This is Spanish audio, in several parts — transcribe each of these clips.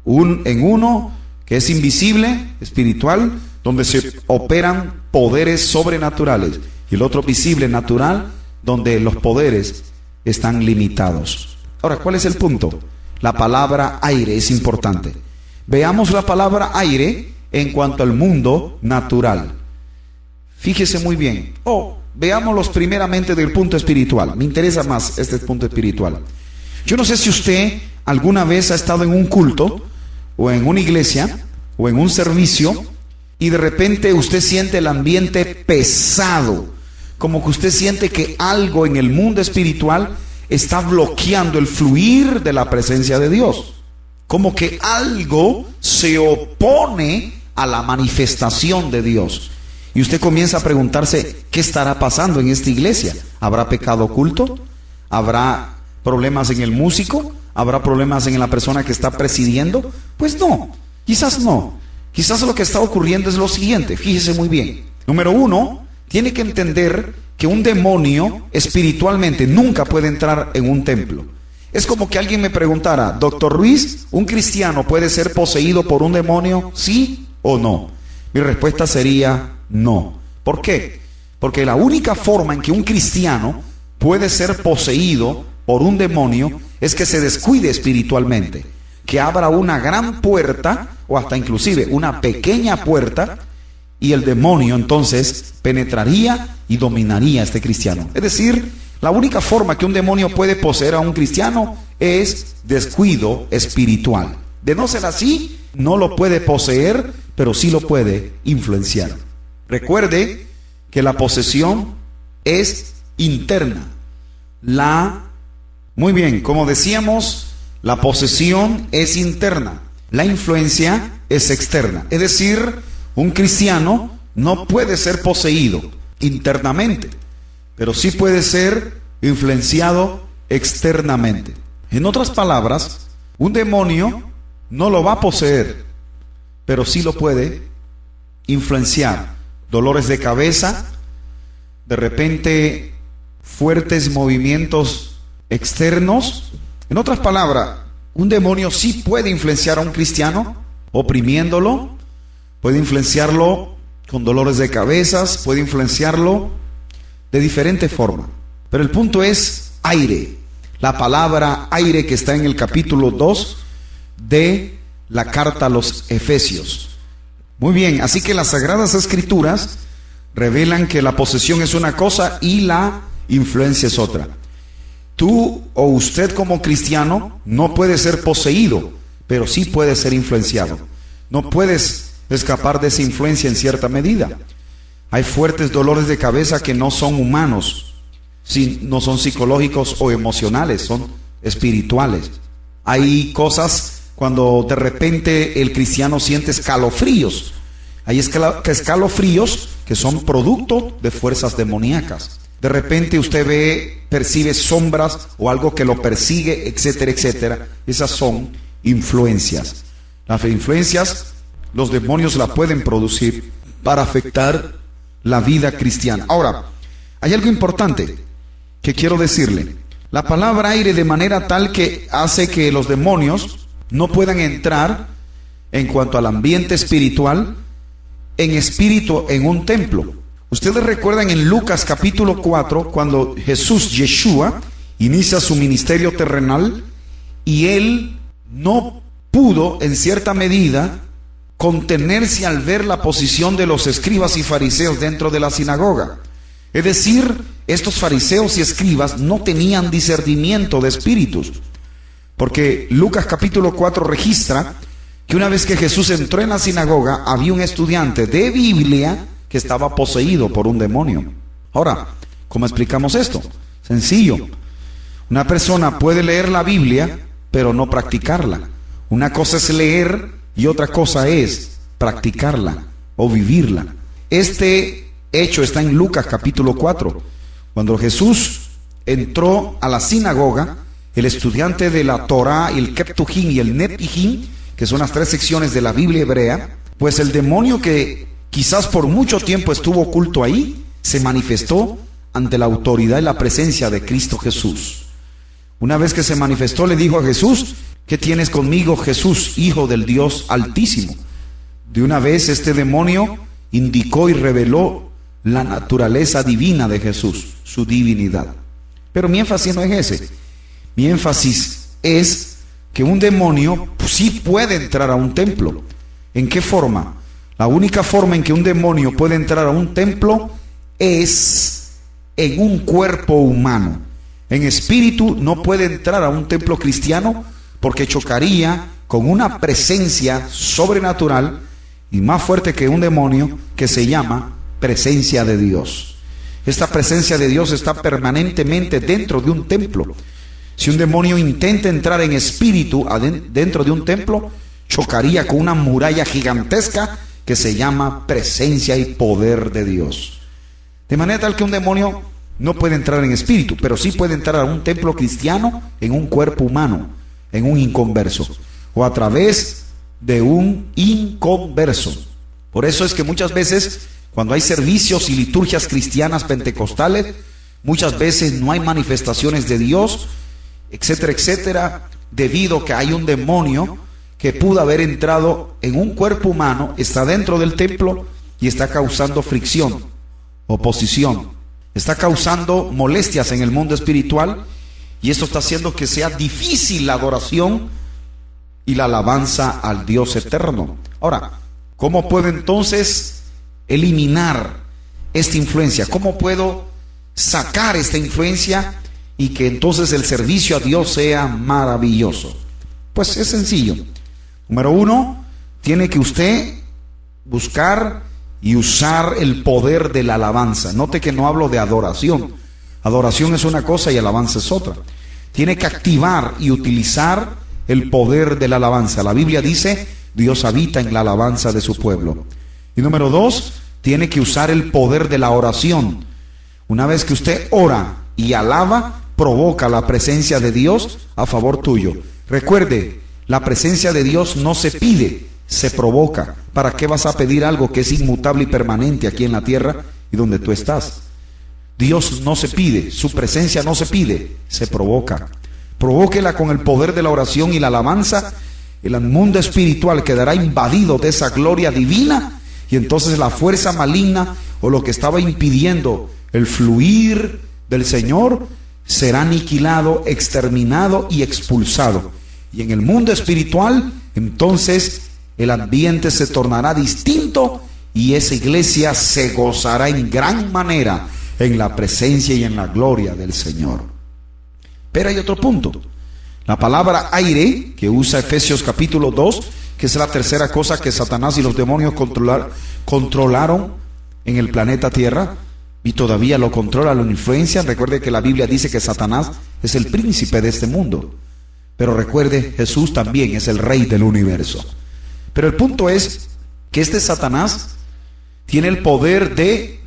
En uno que es invisible, espiritual, donde se operan poderes sobrenaturales, y el otro visible, natural, donde los poderes están limitados. Ahora, ¿cuál es el punto? La palabra aire es importante. Veamos la palabra aire en cuanto al mundo natural. Fíjese muy bien. Veámoslos primeramente del punto espiritual. Me interesa más este punto espiritual. Yo no sé si usted alguna vez ha estado en un culto, o en una iglesia, o en un servicio, y de repente usted siente el ambiente pesado, como que usted siente que algo en el mundo espiritual está bloqueando el fluir de la presencia de Dios, como que algo se opone a la manifestación de Dios, y usted comienza a preguntarse, ¿qué estará pasando en esta iglesia? ¿Habrá pecado oculto? ¿Habrá problemas en el músico? ¿Habrá problemas en la persona que está presidiendo? Pues no, quizás no. Quizás lo que está ocurriendo es lo siguiente, fíjese muy bien. Número uno, tiene que entender que un demonio espiritualmente nunca puede entrar en un templo. Es como que alguien me preguntara, doctor Ruiz, ¿un cristiano puede ser poseído por un demonio? ¿Sí o no? Mi respuesta sería no. ¿Por qué? Porque la única forma en que un cristiano puede ser poseído por un demonio es que se descuide espiritualmente, que abra una gran puerta o hasta inclusive una pequeña puerta, y el demonio entonces penetraría y dominaría a este cristiano. Es decir, la única forma que un demonio puede poseer a un cristiano es descuido espiritual. De no ser así, no lo puede poseer, pero sí lo puede influenciar. Recuerde que la posesión es interna. Muy bien, como decíamos, la posesión es interna, la influencia es externa. Es decir, un cristiano no puede ser poseído internamente, pero sí puede ser influenciado externamente. En otras palabras, un demonio no lo va a poseer, pero sí lo puede influenciar. Dolores de cabeza, de repente fuertes movimientos externos. En otras palabras, un demonio sí puede influenciar a un cristiano, oprimiéndolo, puede influenciarlo con dolores de cabezas, puede influenciarlo de diferente forma. Pero el punto es aire. La palabra aire que está en el capítulo 2 de la carta a los Efesios. Muy bien, así que las Sagradas Escrituras revelan que la posesión es una cosa y la influencia es otra. Tú o usted como cristiano no puede ser poseído, pero sí puede ser influenciado. No puedes escapar de esa influencia en cierta medida. Hay fuertes dolores de cabeza que no son humanos, no son psicológicos o emocionales, son espirituales. Hay cosas cuando de repente el cristiano siente escalofríos. Hay escalofríos que son producto de fuerzas demoníacas. De repente usted percibe sombras o algo que lo persigue, etcétera, etcétera. Esas son influencias. Las influencias, los demonios la pueden producir para afectar la vida cristiana. Ahora, hay algo importante que quiero decirle. La palabra aire de manera tal que hace que los demonios no puedan entrar en cuanto al ambiente espiritual, en espíritu, en un templo. Ustedes recuerdan en Lucas capítulo 4, cuando Yeshua, inicia su ministerio terrenal, y él no pudo, en cierta medida, contenerse al ver la posición de los escribas y fariseos dentro de la sinagoga. Es decir, estos fariseos y escribas no tenían discernimiento de espíritus. Porque Lucas capítulo 4 registra que una vez que Jesús entró en la sinagoga, había un estudiante de Biblia que estaba poseído por un demonio. Ahora, ¿cómo explicamos esto? Sencillo. Una persona puede leer la Biblia, pero no practicarla. Una cosa es leer y otra cosa es practicarla o vivirla. Este hecho está en Lucas capítulo 4. Cuando Jesús entró a la sinagoga, el estudiante de la Torá, el Ketujim y el Nepijim, que son las 3 secciones de la Biblia hebrea, pues el demonio que quizás por mucho tiempo estuvo oculto ahí, se manifestó ante la autoridad y la presencia de Cristo Jesús. Una vez que se manifestó, le dijo a Jesús: ¿qué tienes conmigo, Jesús, Hijo del Dios Altísimo? De una vez este demonio indicó y reveló la naturaleza divina de Jesús, su divinidad. Pero mi énfasis no es ese. Mi énfasis es que un demonio sí puede entrar a un templo. ¿En qué forma? La única forma en que un demonio puede entrar a un templo es en un cuerpo humano. En espíritu no puede entrar a un templo cristiano porque chocaría con una presencia sobrenatural y más fuerte que un demonio, que se llama presencia de Dios. Esta presencia de Dios está permanentemente dentro de un templo. Si un demonio intenta entrar en espíritu dentro de un templo, chocaría con una muralla gigantesca que se llama presencia y poder de Dios. De manera tal que un demonio no puede entrar en espíritu, pero sí puede entrar a un templo cristiano en un cuerpo humano, en un inconverso, o a través de un inconverso. Por eso es que muchas veces, cuando hay servicios y liturgias cristianas pentecostales, muchas veces no hay manifestaciones de Dios, etcétera, etcétera, debido a que hay un demonio que pudo haber entrado en un cuerpo humano, está dentro del templo y está causando fricción, oposición, está causando molestias en el mundo espiritual, y esto está haciendo que sea difícil la adoración y la alabanza al Dios eterno. Ahora, ¿cómo puedo entonces eliminar esta influencia? ¿Cómo puedo sacar esta influencia y que entonces el servicio a Dios sea maravilloso? Pues es sencillo. Número uno, tiene que usted buscar y usar el poder de la alabanza. Note que no hablo de adoración. Adoración es una cosa y alabanza es otra. Tiene que activar y utilizar el poder de la alabanza. La Biblia dice: Dios habita en la alabanza de su pueblo. Y número dos, tiene que usar el poder de la oración. Una vez que usted ora y alaba, provoca la presencia de Dios a favor tuyo. Recuerde, la presencia de Dios no se pide, se provoca. ¿Para qué vas a pedir algo que es inmutable y permanente aquí en la tierra y donde tú estás? Dios no se pide, su presencia no se pide, se provoca. Provóquela con el poder de la oración y la alabanza. El mundo espiritual quedará invadido de esa gloria divina, y entonces la fuerza maligna o lo que estaba impidiendo el fluir del Señor será aniquilado, exterminado y expulsado. Y en el mundo espiritual, entonces el ambiente se tornará distinto y esa iglesia se gozará en gran manera en la presencia y en la gloria del Señor. Pero hay otro punto. La palabra aire, que usa Efesios capítulo 2, que es la tercera cosa que Satanás y los demonios controlaron en el planeta Tierra, y todavía lo controla, lo influencia. Recuerde que la Biblia dice que Satanás es el príncipe de este mundo. Pero recuerde, Jesús también es el rey del universo. Pero el punto es que este Satanás tiene el poder de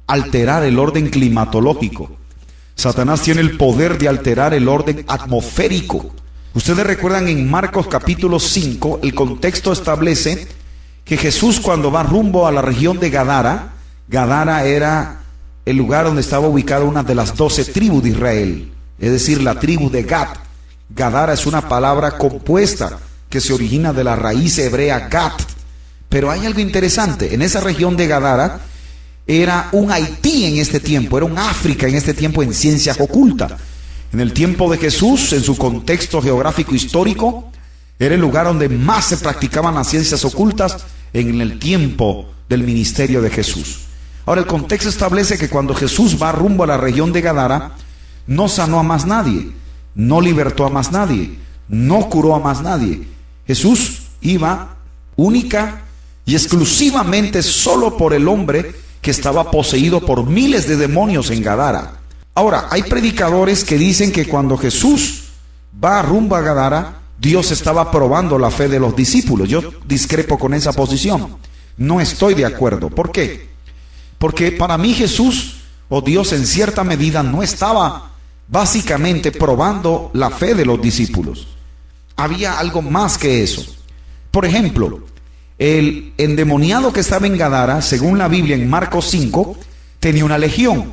alterar el orden climatológico. Satanás tiene el poder de alterar el orden atmosférico. Ustedes recuerdan en Marcos capítulo 5, el contexto establece que Jesús, cuando va rumbo a la región de Gadara, Gadara era el lugar donde estaba ubicada una de las 12 tribus de Israel, es decir, la tribu de Gad. Gadara es una palabra compuesta que se origina de la raíz hebrea Gad. Pero hay algo interesante. En esa región de Gadara era un Haití en este tiempo, era un África en este tiempo en ciencias ocultas. En el tiempo de Jesús, en su contexto geográfico histórico, era el lugar donde más se practicaban las ciencias ocultas en el tiempo del ministerio de Jesús. Ahora, el contexto establece que cuando Jesús va rumbo a la región de Gadara, no sanó a más nadie, no libertó a más nadie, no curó a más nadie. Jesús iba única y exclusivamente solo por el hombre que estaba poseído por miles de demonios en Gadara. Ahora, hay predicadores que dicen que cuando Jesús va rumbo a Gadara, Dios estaba probando la fe de los discípulos. Yo discrepo con esa posición. No estoy de acuerdo. ¿Por qué? Porque para mí Jesús o Dios en cierta medida no estaba básicamente probando la fe de los discípulos. Había algo más que eso. Por ejemplo, el endemoniado que estaba en Gadara, según la Biblia en Marcos 5, tenía una legión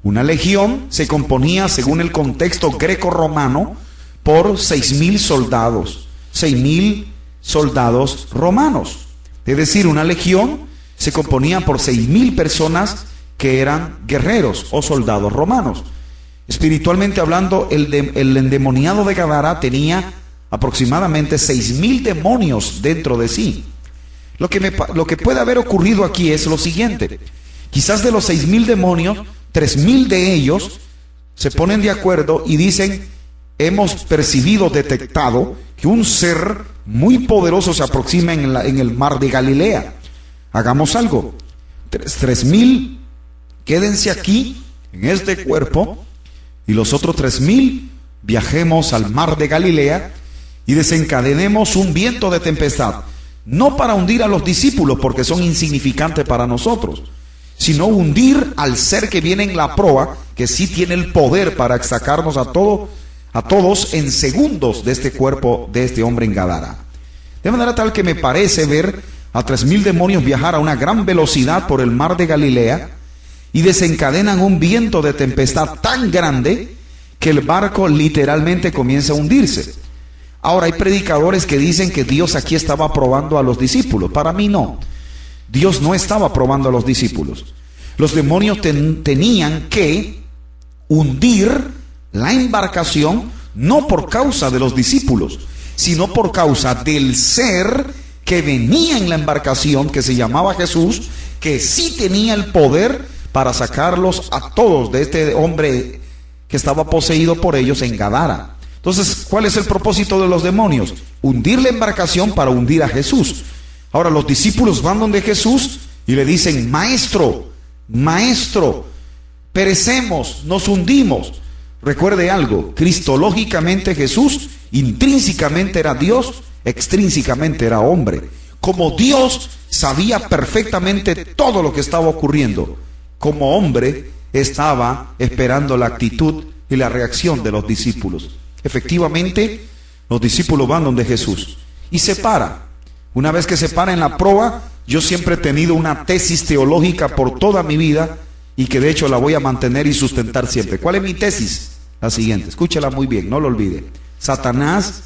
Una legión se componía, según el contexto greco-romano, por 6.000 soldados, 6.000 soldados romanos. Es decir, una legión se componía por 6.000 personas que eran guerreros o soldados romanos. Espiritualmente hablando, el endemoniado de Gadara tenía aproximadamente 6.000 demonios dentro de sí. Lo que puede haber ocurrido aquí es lo siguiente: quizás de los 6.000 demonios, 3.000 de ellos se ponen de acuerdo y dicen: hemos percibido, detectado que un ser muy poderoso se aproxima en el mar de Galilea. Hagamos algo. 3.000 quédense aquí en este cuerpo, y los otros 3.000 viajemos al mar de Galilea y desencadenemos un viento de tempestad, no para hundir a los discípulos porque son insignificantes para nosotros, sino hundir al ser que viene en la proa, que sí tiene el poder para sacarnos a todos en segundos de este cuerpo de este hombre en Gadara. De manera tal que me parece ver a 3.000 demonios viajar a una gran velocidad por el mar de Galilea y desencadenan un viento de tempestad tan grande que el barco literalmente comienza a hundirse. Ahora, hay predicadores que dicen que Dios aquí estaba probando a los discípulos. Para mí no. Dios no estaba probando a los discípulos. Los demonios tenían que hundir la embarcación no por causa de los discípulos, sino por causa del ser que venía en la embarcación, que se llamaba Jesús, que sí tenía el poder para sacarlos a todos de este hombre que estaba poseído por ellos en Gadara. Entonces, ¿cuál es el propósito de los demonios? Hundir la embarcación para hundir a Jesús. Ahora, los discípulos van donde Jesús y le dicen: maestro, perecemos, nos hundimos. Recuerde algo: cristológicamente Jesús intrínsecamente era Dios, extrínsecamente era hombre. Como Dios sabía perfectamente todo lo que estaba ocurriendo, como hombre estaba esperando la actitud y la reacción de los discípulos. Efectivamente, los discípulos van donde Jesús y se para. Una vez que se para en la proa, yo siempre he tenido una tesis teológica por toda mi vida y que de hecho la voy a mantener y sustentar siempre. ¿Cuál es mi tesis? La siguiente, escúchala muy bien, no lo olvide. Satanás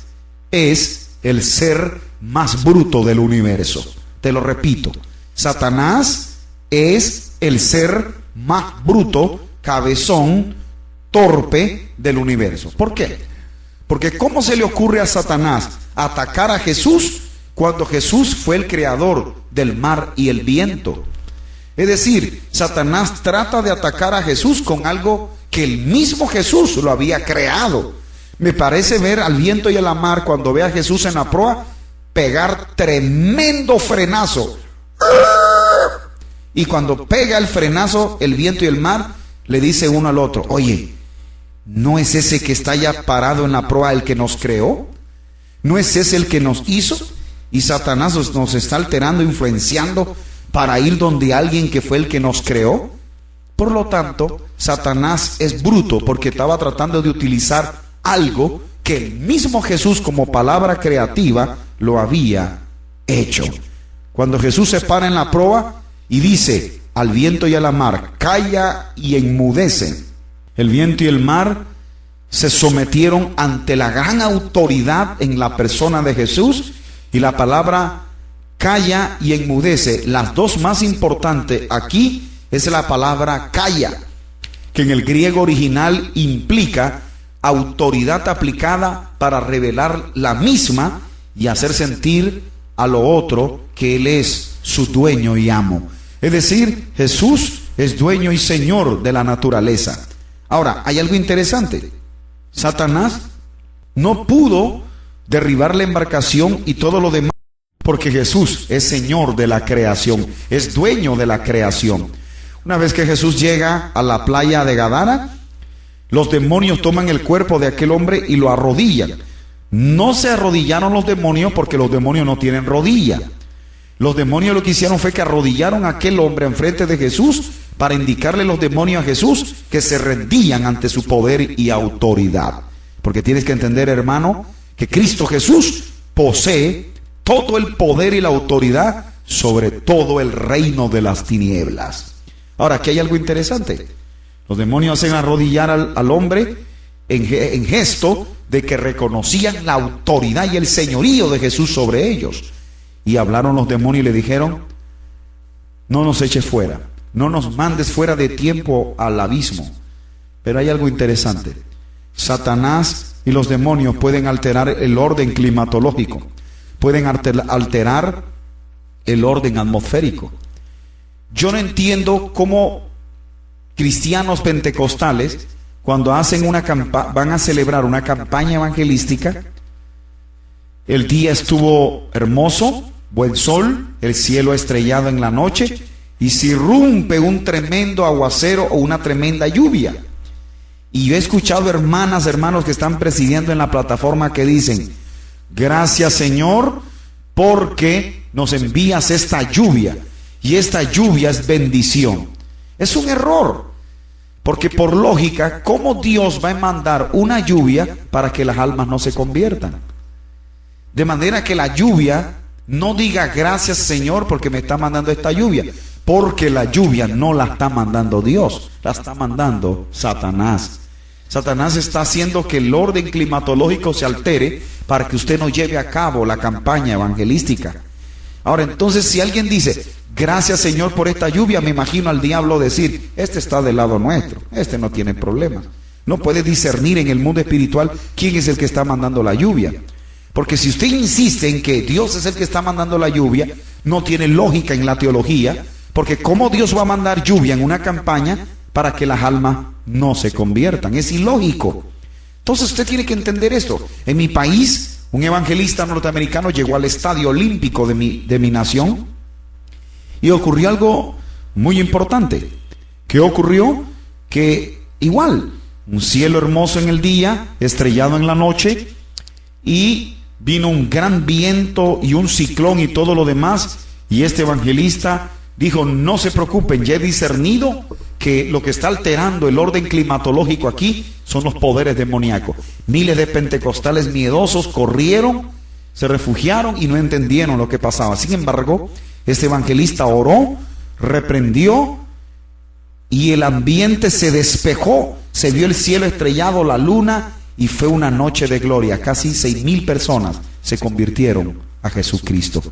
es el ser más bruto del universo. Te lo repito, Satanás es el ser más bruto, cabezón, torpe del universo. ¿Por qué? Porque ¿cómo se le ocurre a Satanás atacar a Jesús cuando Jesús fue el creador del mar y el viento? Es decir, Satanás trata de atacar a Jesús con algo que el mismo Jesús lo había creado. Me parece ver al viento y a la mar, cuando ve a Jesús en la proa, pegar tremendo frenazo. Y cuando pega el frenazo, el viento y el mar, le dice uno al otro: oye, ¿no es ese que está ya parado en la proa el que nos creó? ¿No es ese el que nos hizo? Y Satanás nos está alterando, influenciando para ir donde alguien que fue el que nos creó. Por lo tanto, Satanás es bruto porque estaba tratando de utilizar algo que el mismo Jesús, como palabra creativa, lo había hecho. Cuando Jesús se para en la proa y dice al viento y a la mar: calla y enmudece, el viento y el mar se sometieron ante la gran autoridad en la persona de Jesús. Y la palabra calla y enmudece, las dos más importantes aquí es la palabra calla, que en el griego original implica autoridad aplicada para revelar la misma y hacer sentir a lo otro que Él es su dueño y amo. Es decir, Jesús es dueño y señor de la naturaleza. Ahora, hay algo interesante. Satanás no pudo derribar la embarcación y todo lo demás, porque Jesús es señor de la creación, es dueño de la creación. Una vez que Jesús llega a la playa de Gadara, los demonios toman el cuerpo de aquel hombre y lo arrodillan. No se arrodillaron los demonios porque los demonios no tienen rodilla. Los demonios lo que hicieron fue que arrodillaron a aquel hombre enfrente de Jesús para indicarle los demonios a Jesús que se rendían ante su poder y autoridad. Porque tienes que entender, hermano, que Cristo Jesús posee todo el poder y la autoridad sobre todo el reino de las tinieblas. Ahora, aquí hay algo interesante. Los demonios hacen arrodillar al hombre en gesto de que reconocían la autoridad y el señorío de Jesús sobre ellos. Y hablaron los demonios y le dijeron: no nos eches fuera, no nos mandes fuera de tiempo al abismo. Pero hay algo interesante. Satanás y los demonios pueden alterar el orden climatológico, pueden alterar el orden atmosférico. Yo no entiendo cómo cristianos pentecostales, cuando hacen van a celebrar una campaña evangelística, el día estuvo hermoso, buen sol, el cielo estrellado en la noche, y se irrumpe un tremendo aguacero o una tremenda lluvia. Y yo he escuchado hermanos que están presidiendo en la plataforma que dicen: gracias, Señor, porque nos envías esta lluvia, y esta lluvia es bendición. Es un error, porque por lógica, ¿cómo Dios va a mandar una lluvia para que las almas no se conviertan? De manera que la lluvia no diga: gracias, Señor, porque me está mandando esta lluvia, porque la lluvia no la está mandando Dios, la está mandando Satanás. Satanás está haciendo que el orden climatológico se altere para que usted no lleve a cabo la campaña evangelística. Ahora, entonces, si alguien dice: gracias, Señor, por esta lluvia, me imagino al diablo decir: este está del lado nuestro, este no tiene problemas. No puede discernir en el mundo espiritual quién es el que está mandando la lluvia. Porque si usted insiste en que Dios es el que está mandando la lluvia, no tiene lógica en la teología, porque ¿cómo Dios va a mandar lluvia en una campaña para que las almas no se conviertan? Es ilógico. Entonces usted tiene que entender esto. En mi país, un evangelista norteamericano llegó al estadio olímpico de mi nación, y ocurrió algo muy importante. ¿Qué ocurrió? Que igual, un cielo hermoso en el día, estrellado en la noche, y vino un gran viento y un ciclón y todo lo demás, y este evangelista dijo: no se preocupen, ya he discernido que lo que está alterando el orden climatológico aquí son los poderes demoníacos. Miles de pentecostales miedosos corrieron, se refugiaron y no entendieron lo que pasaba. Sin embargo, este evangelista oró, reprendió, y el ambiente se despejó, se vio el cielo estrellado, la luna, y fue una noche de gloria. Casi 6,000 personas se convirtieron a Jesucristo.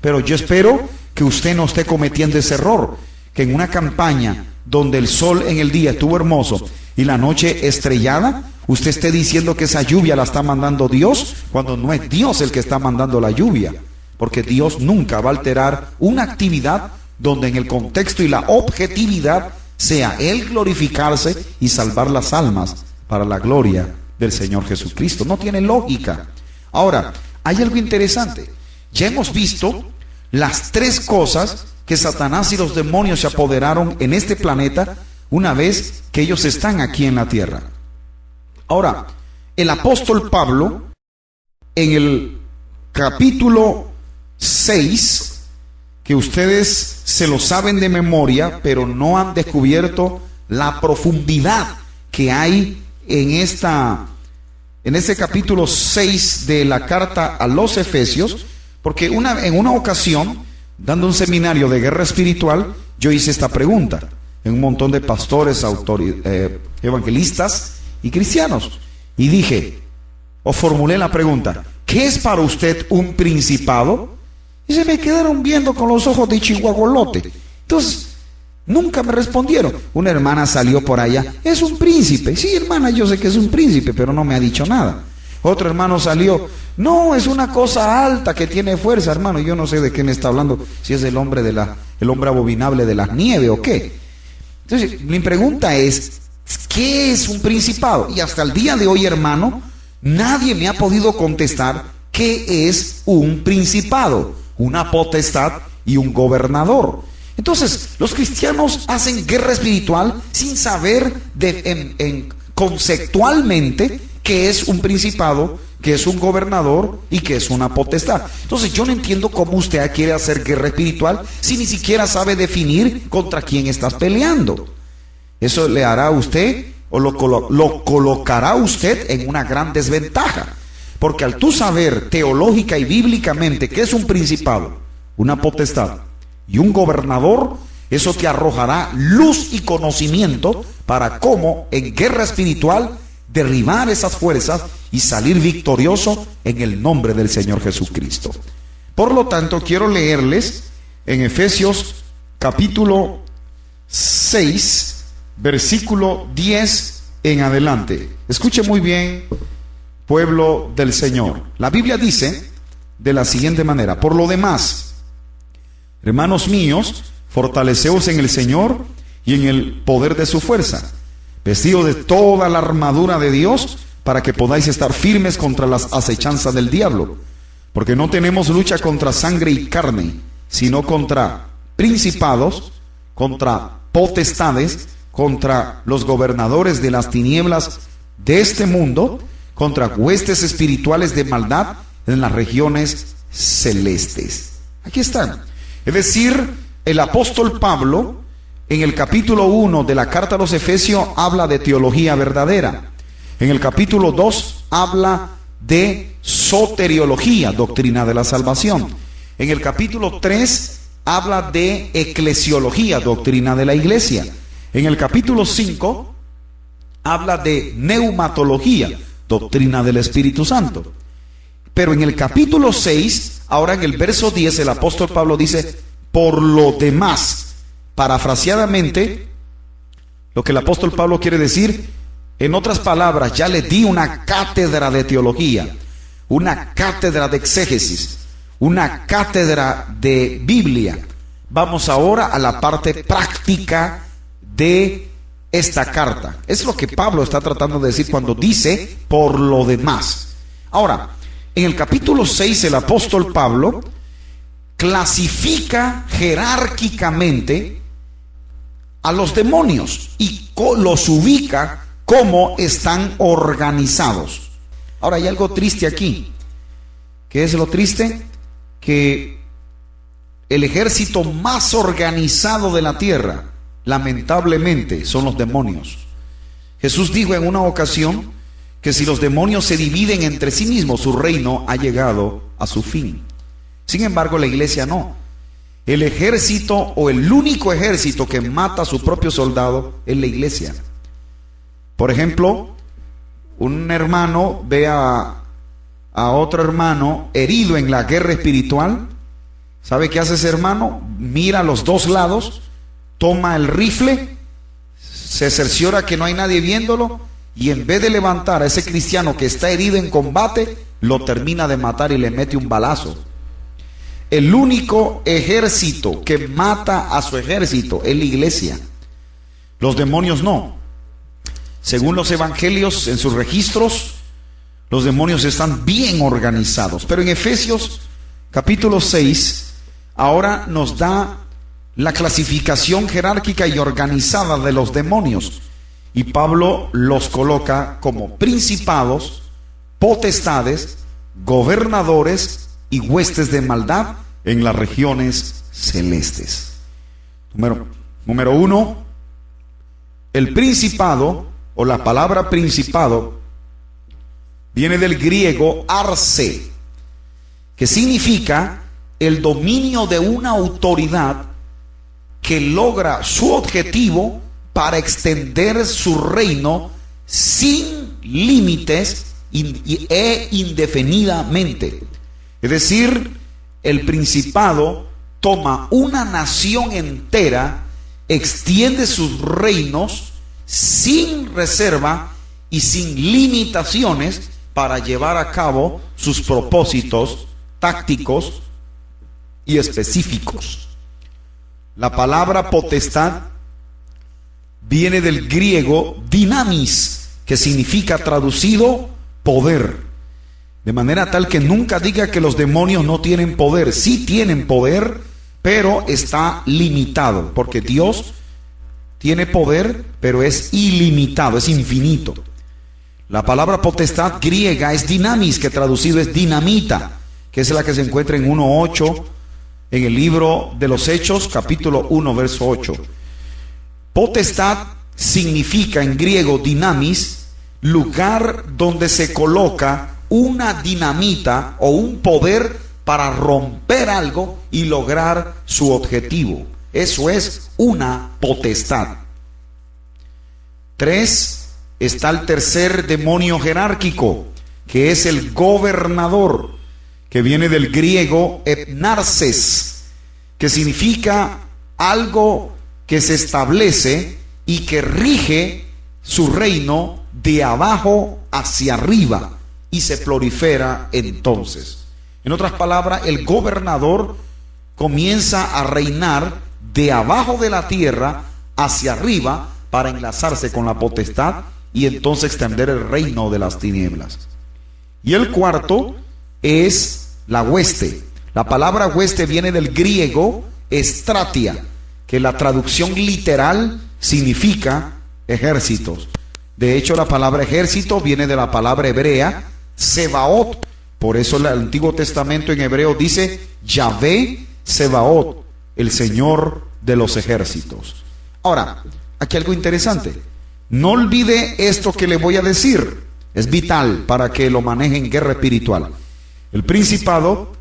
Pero yo espero que usted no esté cometiendo ese error, que en una campaña donde el sol en el día estuvo hermoso y la noche estrellada, usted esté diciendo que esa lluvia la está mandando Dios, cuando no es Dios el que está mandando la lluvia. Porque Dios nunca va a alterar una actividad donde en el contexto y la objetividad sea Él glorificarse y salvar las almas para la gloria del Señor Jesucristo. No tiene lógica. Ahora, hay algo interesante. Ya hemos visto las tres cosas que Satanás y los demonios se apoderaron en este planeta una vez que ellos están aquí en la tierra. Ahora, el apóstol Pablo, en el capítulo 6, que ustedes se lo saben de memoria, pero no han descubierto la profundidad que hay en este capítulo 6 de la carta a los Efesios, porque en una ocasión, dando un seminario de guerra espiritual, yo hice esta pregunta en un montón de pastores, evangelistas y cristianos, y dije, o formulé la pregunta: ¿qué es para usted un principado? Y se me quedaron viendo con los ojos de chihuahualote. Entonces, nunca me respondieron. Una hermana salió por allá: es un príncipe. Sí, hermana, yo sé que es un príncipe, pero no me ha dicho nada. Otro hermano salió: no, es una cosa alta que tiene fuerza. Hermano, yo no sé de qué me está hablando, si es el hombre abominable de las nieves o qué. Entonces, mi pregunta es: ¿qué es un principado? Y hasta el día de hoy, hermano, nadie me ha podido contestar qué es un principado, una potestad y un gobernador. Entonces, los cristianos hacen guerra espiritual sin saber conceptualmente qué es un principado, qué es un gobernador y qué es una potestad. Entonces, yo no entiendo cómo usted quiere hacer guerra espiritual si ni siquiera sabe definir contra quién estás peleando. Eso le hará a usted, o lo colocará a usted en una gran desventaja. Porque al tú saber teológica y bíblicamente qué es un principado, una potestad y un gobernador, Eso te arrojará luz y conocimiento para cómo en guerra espiritual derribar esas fuerzas y salir victorioso en el nombre del Señor Jesucristo. Por lo tanto, quiero leerles en Efesios capítulo 6, versículo 10 en adelante. Escuche muy bien, pueblo del Señor. La Biblia dice de la siguiente manera: por lo demás, hermanos míos, fortaleceos en el Señor y en el poder de su fuerza, vestidos de toda la armadura de Dios, para que podáis estar firmes contra las acechanzas del diablo. Porque no tenemos lucha contra sangre y carne, sino contra principados, contra potestades, contra los gobernadores de las tinieblas de este mundo, contra huestes espirituales de maldad en las regiones celestes. Aquí están. Es decir, el apóstol Pablo, en el capítulo 1 de la carta a los Efesios, habla de teología verdadera. En el capítulo 2 habla de soteriología, doctrina de la salvación. En el capítulo 3 habla de eclesiología, doctrina de la iglesia. En el capítulo 5 habla de neumatología, doctrina del Espíritu Santo. Pero en el capítulo 6, ahora en el verso 10, el apóstol Pablo dice: por lo demás. Parafraseadamente, lo que el apóstol Pablo quiere decir, en otras palabras, ya le di una cátedra de teología, una cátedra de exégesis, una cátedra de Biblia. Vamos ahora a la parte práctica de esta carta. Es lo que Pablo está tratando de decir cuando dice por lo demás. Ahora, en el capítulo 6, el apóstol Pablo clasifica jerárquicamente a los demonios y los ubica cómo están organizados. Ahora, hay algo triste aquí. ¿Qué es lo triste? Que el ejército más organizado de la tierra, lamentablemente, son los demonios. Jesús dijo en una ocasión que si los demonios se dividen entre sí mismos, su reino ha llegado a su fin. Sin embargo, la iglesia no. El ejército, o el único ejército que mata a su propio soldado, es la iglesia. Por ejemplo, un hermano ve a otro hermano herido en la guerra espiritual. ¿Sabe qué hace ese hermano? Mira a los dos lados, toma el rifle, se cerciora que no hay nadie viéndolo, y en vez de levantar a ese cristiano que está herido en combate, lo termina de matar y le mete un balazo. El único ejército que mata a su ejército es la iglesia. Los demonios no. Según los evangelios, en sus registros, los demonios están bien organizados. Pero en Efesios capítulo 6, ahora nos da la clasificación jerárquica y organizada de los demonios. Y Pablo los coloca como principados, potestades, gobernadores y huestes de maldad en las regiones celestes. Número 1, el principado, o la palabra principado, viene del griego arce, que significa el dominio de una autoridad que logra su objetivo para extender su reino sin límites e indefinidamente. Es decir, el principado toma una nación entera, extiende sus reinos sin reserva y sin limitaciones para llevar a cabo sus propósitos tácticos y específicos. La palabra potestad viene del griego dinamis, que significa, traducido, poder. De manera tal que nunca diga que los demonios no tienen poder. Sí tienen poder, pero está limitado, porque Dios tiene poder, pero es ilimitado, es infinito. La palabra potestad griega es dinamis, que traducido es dinamita, que es la que se encuentra en 1:8 en el libro de los Hechos, capítulo 1, verso 8. Potestad significa en griego dinamis, lugar donde se coloca una dinamita o un poder para romper algo y lograr su objetivo. Eso es una potestad. 3, está el tercer demonio jerárquico, que es el gobernador, que viene del griego epnarces, que significa algo que se establece y que rige su reino de abajo hacia arriba y se prolifera entonces. En otras palabras, el gobernador comienza a reinar de abajo de la tierra hacia arriba para enlazarse con la potestad y entonces extender el reino de las tinieblas. Y el cuarto es la hueste. La palabra hueste viene del griego estratia, que la traducción literal significa ejércitos. De hecho, la palabra ejército viene de la palabra hebrea Sebaot. Por eso el Antiguo Testamento en hebreo dice Yahvé Sebaot, el Señor de los ejércitos. Ahora, aquí algo interesante. No olvide esto que le voy a decir. Es vital para que lo maneje en guerra espiritual. El principado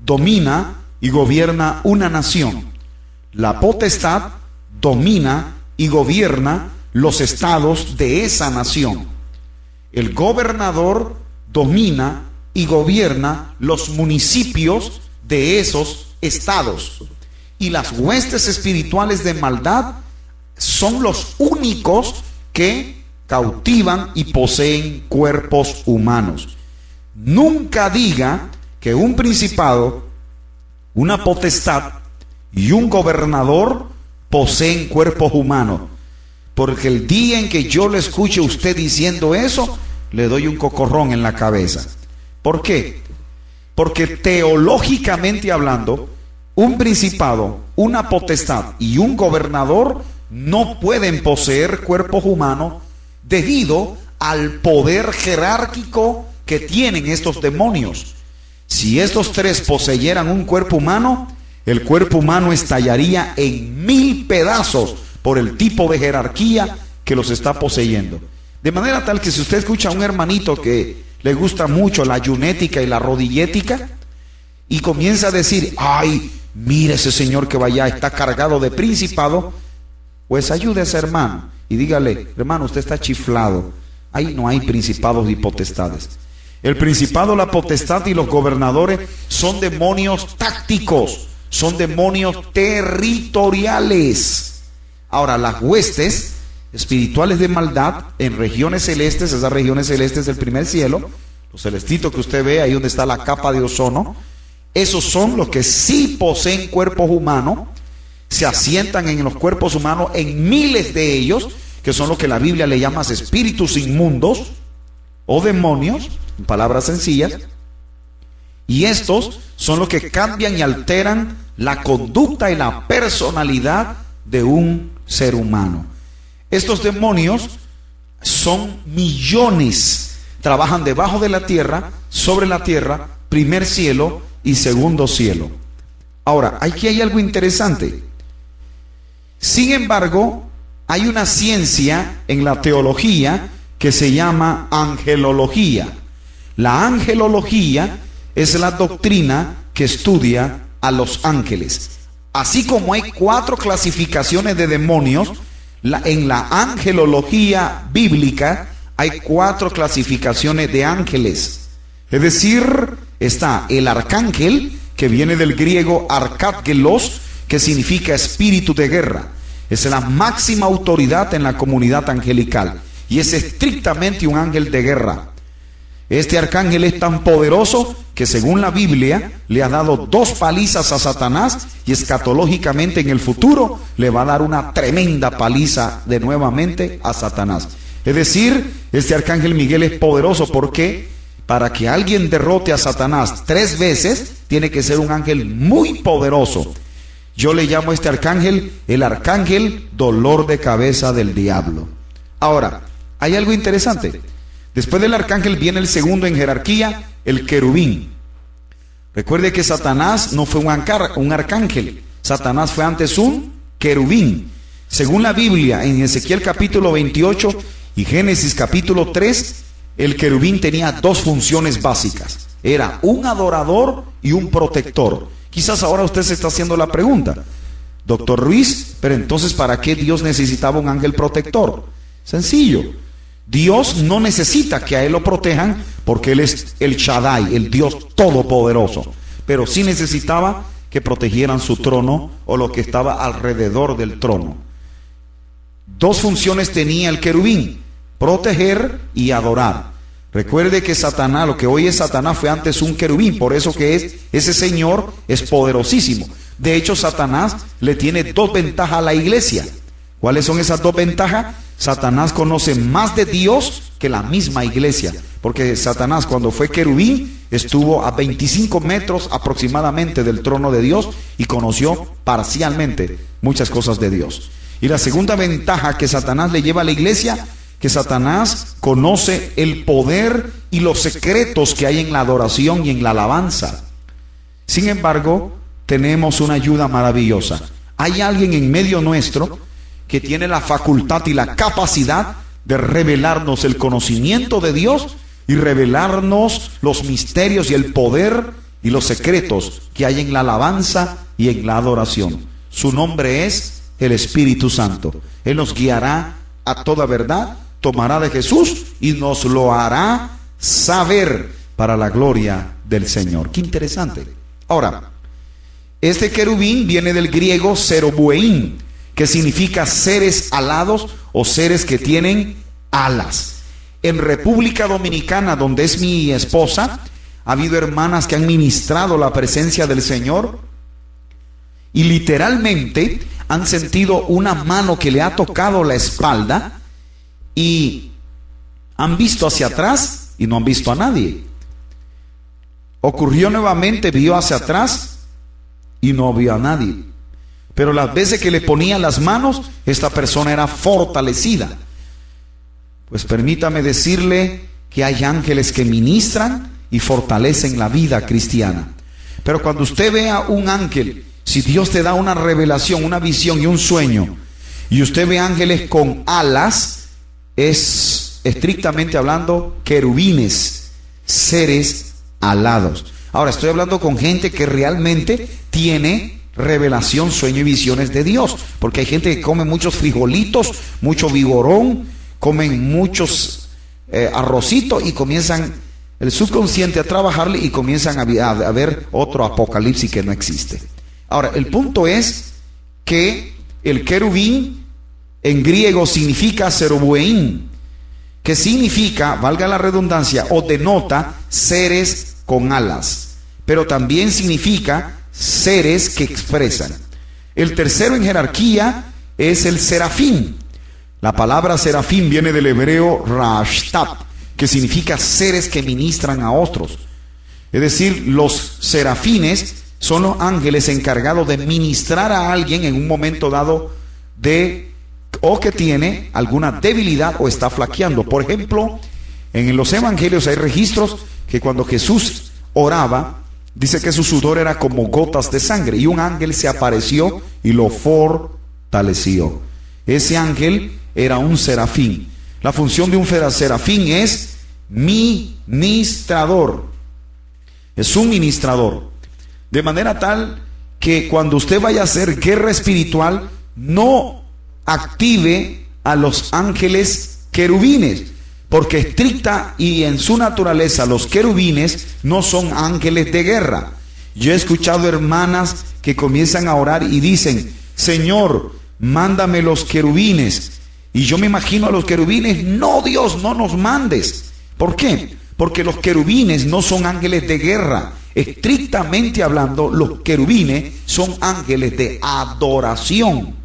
domina y gobierna una nación. La potestad domina y gobierna los estados de esa nación. El gobernador domina y gobierna los municipios de esos estados. Y las huestes espirituales de maldad son los únicos que cautivan y poseen cuerpos humanos. Nunca diga que un principado, una potestad y un gobernador poseen cuerpos humanos, porque el día en que yo le escuche a usted diciendo eso, le doy un cocorrón en la cabeza. ¿Por qué? Porque teológicamente hablando, un principado, una potestad y un gobernador no pueden poseer cuerpos humanos debido al poder jerárquico que tienen estos demonios. Si estos tres poseyeran un cuerpo humano, el cuerpo humano estallaría en 1000 pedazos por el tipo de jerarquía que los está poseyendo. De manera tal que si usted escucha a un hermanito que le gusta mucho la yunética y la rodillética y comienza a decir, ay, mire ese señor que vaya, está cargado de principado, pues ayude a ese hermano y dígale, hermano, usted está chiflado, ahí no hay principados y potestades. El principado, la potestad y los gobernadores son demonios tácticos, son demonios territoriales. Ahora, las huestes espirituales de maldad en regiones celestes, esas regiones celestes del primer cielo, los celestitos que usted ve ahí donde está la capa de ozono, esos son los que sí poseen cuerpos humanos, se asientan en los cuerpos humanos, en miles de ellos, que son lo que la Biblia le llama espíritus inmundos o demonios, en palabras sencillas, y estos son los que cambian y alteran la conducta y la personalidad de un ser humano. Estos demonios son millones, trabajan debajo de la tierra, sobre la tierra, primer cielo y segundo cielo. Ahora, aquí hay algo interesante. Sin embargo, hay una ciencia en la teología que se llama angelología. La angelología es la doctrina que estudia a los ángeles. Así como hay 4 clasificaciones de demonios, en la angelología bíblica hay 4 clasificaciones de ángeles. Es decir, está el arcángel, que viene del griego arcángelos, que significa espíritu de guerra. Es la máxima autoridad en la comunidad angelical y es estrictamente un ángel de guerra. Este arcángel es tan poderoso que según la Biblia le ha dado 2 palizas a Satanás y escatológicamente en el futuro le va a dar una tremenda paliza de nuevamente a Satanás. Es decir, este arcángel Miguel es poderoso porque para que alguien derrote a Satanás 3 veces tiene que ser un ángel muy poderoso. Yo le llamo a este arcángel el arcángel dolor de cabeza del diablo. Ahora, hay algo interesante. Después del arcángel viene el segundo en jerarquía, el querubín. Recuerde que Satanás no fue un arcángel. Satanás fue antes un querubín. Según la Biblia, en Ezequiel capítulo 28 y Génesis capítulo 3, el querubín tenía 2 funciones básicas. Era un adorador y un protector. Quizás ahora usted se está haciendo la pregunta, doctor Ruiz, pero entonces ¿para qué Dios necesitaba un ángel protector? Sencillo. Dios no necesita que a él lo protejan porque él es el Shaddai, el Dios todopoderoso. Pero sí necesitaba que protegieran su trono o lo que estaba alrededor del trono. Dos funciones tenía el querubín: proteger y adorar. Recuerde que Satanás, lo que hoy es Satanás, fue antes un querubín. Por eso que ese señor es poderosísimo. De hecho, Satanás le tiene dos ventajas a la iglesia. ¿Cuáles son esas dos ventajas? Satanás conoce más de Dios que la misma iglesia, porque Satanás, cuando fue querubín, estuvo a 25 metros aproximadamente del trono de Dios y conoció parcialmente muchas cosas de Dios. Y la segunda ventaja que Satanás le lleva a la iglesia, que Satanás conoce el poder y los secretos que hay en la adoración y en la alabanza. Sin embargo, tenemos una ayuda maravillosa. Hay alguien en medio nuestro que tiene la facultad y la capacidad de revelarnos el conocimiento de Dios y revelarnos los misterios y el poder y los secretos que hay en la alabanza y en la adoración. Su nombre es el Espíritu Santo. Él nos guiará a toda verdad, tomará de Jesús y nos lo hará saber para la gloria del Señor. Qué interesante. Ahora, este querubín viene del griego serobueín, que significa seres alados o seres que tienen alas. En República Dominicana, donde es mi esposa, ha habido hermanas que han ministrado la presencia del Señor y literalmente han sentido una mano que le ha tocado la espalda y han visto hacia atrás y no han visto a nadie. Ocurrió nuevamente, vio hacia atrás y no vio a nadie. Pero las veces que le ponía las manos, esta persona era fortalecida. Pues permítame decirle que hay ángeles que ministran y fortalecen la vida cristiana. Pero cuando usted vea un ángel, si Dios te da una revelación, una visión y un sueño, y usted ve ángeles con alas, es estrictamente hablando querubines, seres alados. Ahora estoy hablando con gente que realmente tiene revelación, sueño y visiones de Dios, porque hay gente que come muchos frijolitos, mucho vigorón, comen muchos arrocitos y comienzan el subconsciente a trabajarle y comienzan a ver otro apocalipsis que no existe. Ahora, el punto es que el querubín en griego significa serobueín, que significa, valga la redundancia, o denota seres con alas, pero también significa seres que expresan. El tercero en jerarquía es el serafín. La palabra serafín viene del hebreo rashtab, que significa seres que ministran a otros. Es decir, los serafines son los ángeles encargados de ministrar a alguien en un momento dado o que tiene alguna debilidad o está flaqueando. Por ejemplo, en los evangelios hay registros que cuando Jesús oraba, dice que su sudor era como gotas de sangre y un ángel se apareció y lo fortaleció. Ese ángel era un serafín. La función de un serafín es ministrador. Es un ministrador. De manera tal que cuando usted vaya a hacer guerra espiritual, no active a los ángeles querubines, porque estricta y en su naturaleza los querubines no son ángeles de guerra. Yo he escuchado hermanas que comienzan a orar y dicen: Señor, mándame los querubines. Y yo me imagino a los querubines: no, Dios, no nos mandes. ¿Por qué? Porque los querubines no son ángeles de guerra. Estrictamente hablando, los querubines son ángeles de adoración.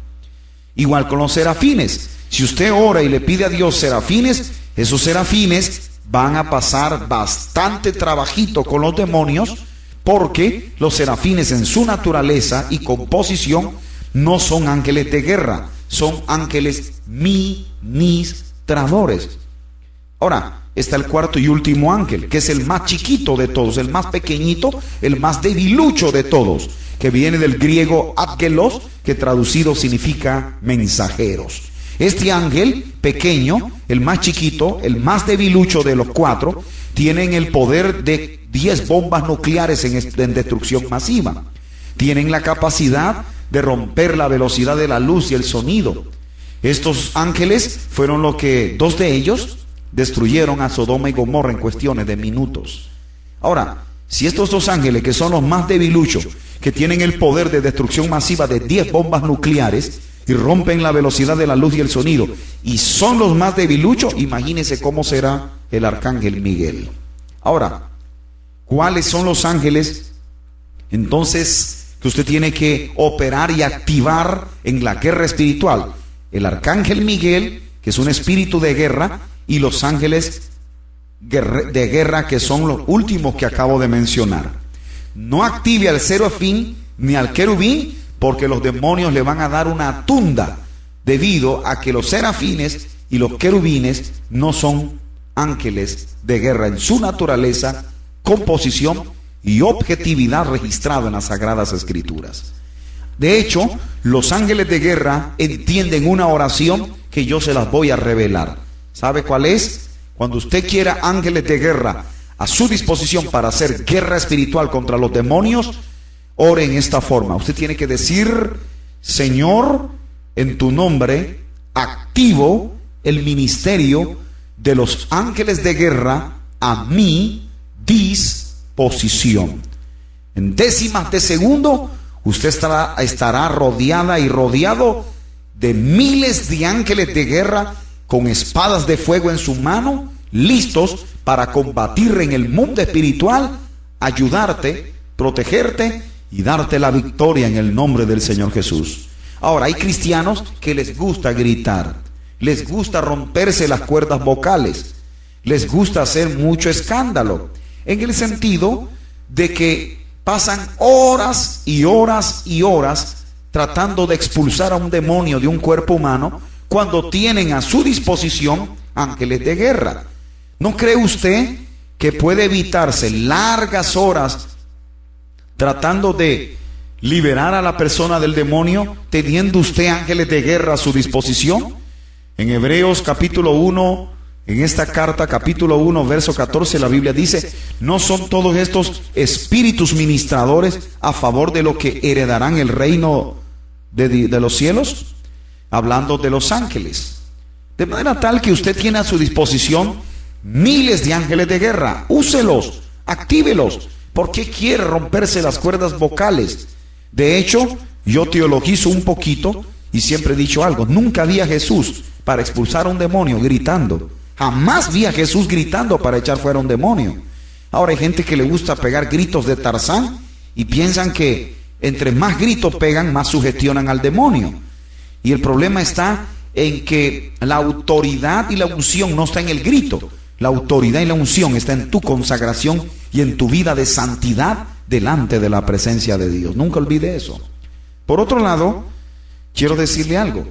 Igual con los serafines. Si usted ora y le pide a Dios serafines, esos serafines van a pasar bastante trabajito con los demonios, porque los serafines en su naturaleza y composición no son ángeles de guerra, son ángeles ministradores. Ahora, está el cuarto y último ángel, que es el más chiquito de todos, el más pequeñito, el más debilucho de todos, que viene del griego ángelos, que traducido significa mensajeros. Este ángel pequeño, el más chiquito, el más debilucho de los cuatro, tienen el poder de 10 bombas nucleares en destrucción masiva. Tienen la capacidad de romper la velocidad de la luz y el sonido. Estos ángeles fueron lo que dos de ellos destruyeron a Sodoma y Gomorra en cuestiones de minutos. Ahora, si estos dos ángeles, que son los más debiluchos, que tienen el poder de destrucción masiva de 10 bombas nucleares y rompen la velocidad de la luz y el sonido, y son los más debiluchos, imagínense cómo será el arcángel Miguel. Ahora, ¿cuáles son los ángeles entonces que usted tiene que operar y activar en la guerra espiritual? El arcángel Miguel, que es un espíritu de guerra, y los ángeles de guerra, que son los últimos que acabo de mencionar. No active al serafín ni al querubín, porque los demonios le van a dar una tunda, debido a que los serafines y los querubines no son ángeles de guerra en su naturaleza, composición y objetividad registrado en las Sagradas Escrituras. De hecho, los ángeles de guerra entienden una oración que yo se las voy a revelar. ¿Sabe cuál es? Cuando usted quiera ángeles de guerra a su disposición para hacer guerra espiritual contra los demonios, ore en esta forma. Usted tiene que decir: Señor, en tu nombre activo el ministerio de los ángeles de guerra a mi disposición. En décimas de segundo, usted estará rodeada y rodeado de miles de ángeles de guerra con espadas de fuego en su mano, listos para combatir en el mundo espiritual, ayudarte, protegerte y darte la victoria en el nombre del Señor Jesús. Ahora, hay cristianos que les gusta gritar, les gusta romperse las cuerdas vocales, les gusta hacer mucho escándalo, en el sentido de que pasan horas y horas y horas tratando de expulsar a un demonio de un cuerpo humano, cuando tienen a su disposición ángeles de guerra. ¿No cree usted que puede evitarse largas horas tratando de liberar a la persona del demonio, teniendo usted ángeles de guerra a su disposición? En Hebreos capítulo 1, en esta carta capítulo 1 verso 14, la Biblia dice: ¿no son todos estos espíritus ministradores a favor de lo que heredarán el reino de los cielos? Hablando de los ángeles. De manera tal que usted tiene a su disposición miles de ángeles de guerra. Úselos, actívelos. ¿Por qué quiere romperse las cuerdas vocales? De hecho, yo teologizo un poquito y siempre he dicho algo: nunca vi a Jesús para expulsar a un demonio gritando. Jamás vi a Jesús gritando para echar fuera un demonio. Ahora hay gente que le gusta pegar gritos de Tarzán y piensan que entre más gritos pegan, más sugestionan al demonio. Y el problema está en que la autoridad y la unción no está en el grito. La autoridad y la unción está en tu consagración y en tu vida de santidad delante de la presencia de Dios. Nunca olvide eso. Por otro lado, quiero decirle algo: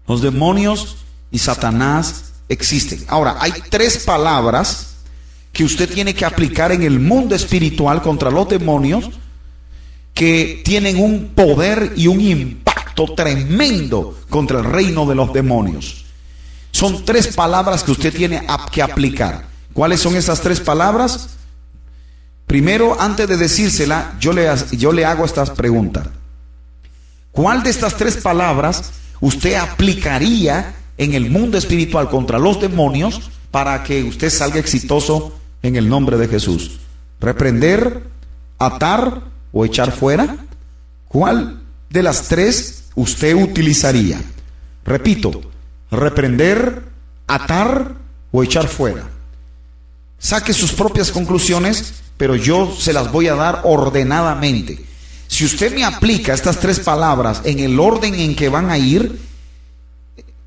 los demonios y Satanás existen. Ahora, hay tres palabras que usted tiene que aplicar en el mundo espiritual contra los demonios, que tienen un poder y un impacto tremendo contra el reino de los demonios. Son tres palabras que usted tiene que aplicar. ¿Cuáles son esas tres palabras? Primero, antes de decírsela, yo le hago estas preguntas. ¿Cuál de estas tres palabras usted aplicaría en el mundo espiritual contra los demonios para que usted salga exitoso en el nombre de Jesús? ¿Reprender, atar o echar fuera? ¿Cuál de las tres usted utilizaría? Repito: reprender, atar o echar fuera. Saque sus propias conclusiones, pero yo se las voy a dar ordenadamente. Si usted me aplica estas tres palabras en el orden en que van a ir,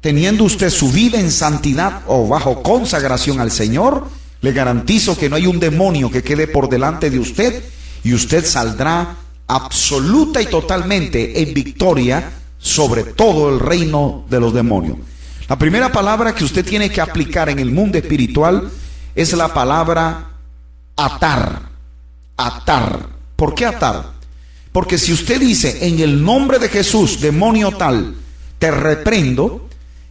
teniendo usted su vida en santidad o bajo consagración al Señor, le garantizo que no hay un demonio que quede por delante de usted, y usted saldrá absoluta y totalmente en victoria sobre todo el reino de los demonios. La primera palabra que usted tiene que aplicar en el mundo espiritual es la palabra atar. Atar. ¿Por qué atar? Porque si usted dice: en el nombre de Jesús, demonio tal, te reprendo,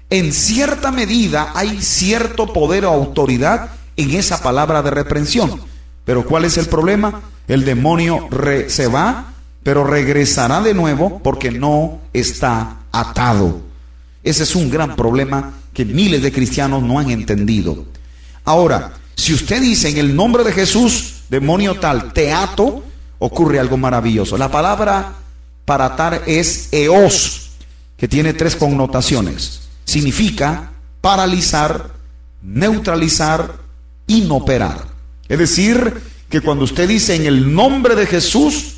en cierta medida hay cierto poder o autoridad en esa palabra de reprensión. Pero ¿cuál es el problema? El demonio se va pero regresará de nuevo porque no está atado. Ese es un gran problema que miles de cristianos no han entendido. Ahora, si usted dice en el nombre de Jesús, demonio tal, te ato, ocurre algo maravilloso. La palabra para atar es eos, que tiene 3 connotaciones. Significa paralizar, neutralizar, inoperar. Es decir, que cuando usted dice en el nombre de Jesús,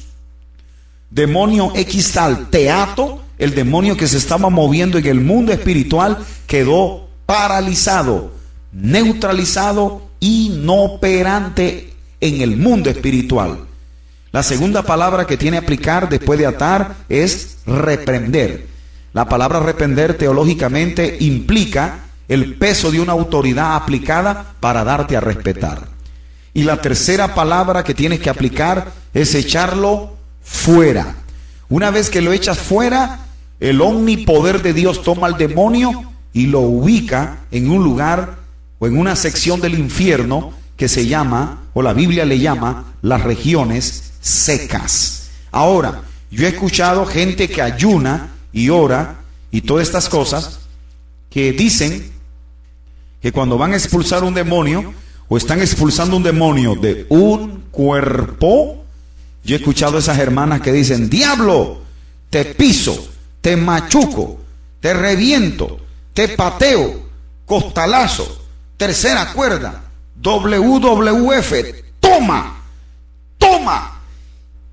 demonio X tal, te ato, el demonio que se estaba moviendo en el mundo espiritual quedó paralizado, neutralizado, inoperante en el mundo espiritual. La segunda palabra que tiene que aplicar después de atar es reprender. La palabra reprender teológicamente implica el peso de una autoridad aplicada para darte a respetar. Y la tercera palabra que tienes que aplicar es echarlo fuera. Una vez que lo echas fuera, el omnipoder de Dios toma al demonio y lo ubica en un lugar o en una sección del infierno que se llama, o la Biblia le llama, las regiones secas. Ahora, yo he escuchado gente que ayuna y ora y todas estas cosas, que dicen que cuando van a expulsar un demonio o están expulsando un demonio de un cuerpo, yo he escuchado a esas hermanas que dicen: diablo, te piso, te machuco, te reviento, te pateo, costalazo, tercera cuerda, WWF, toma, toma.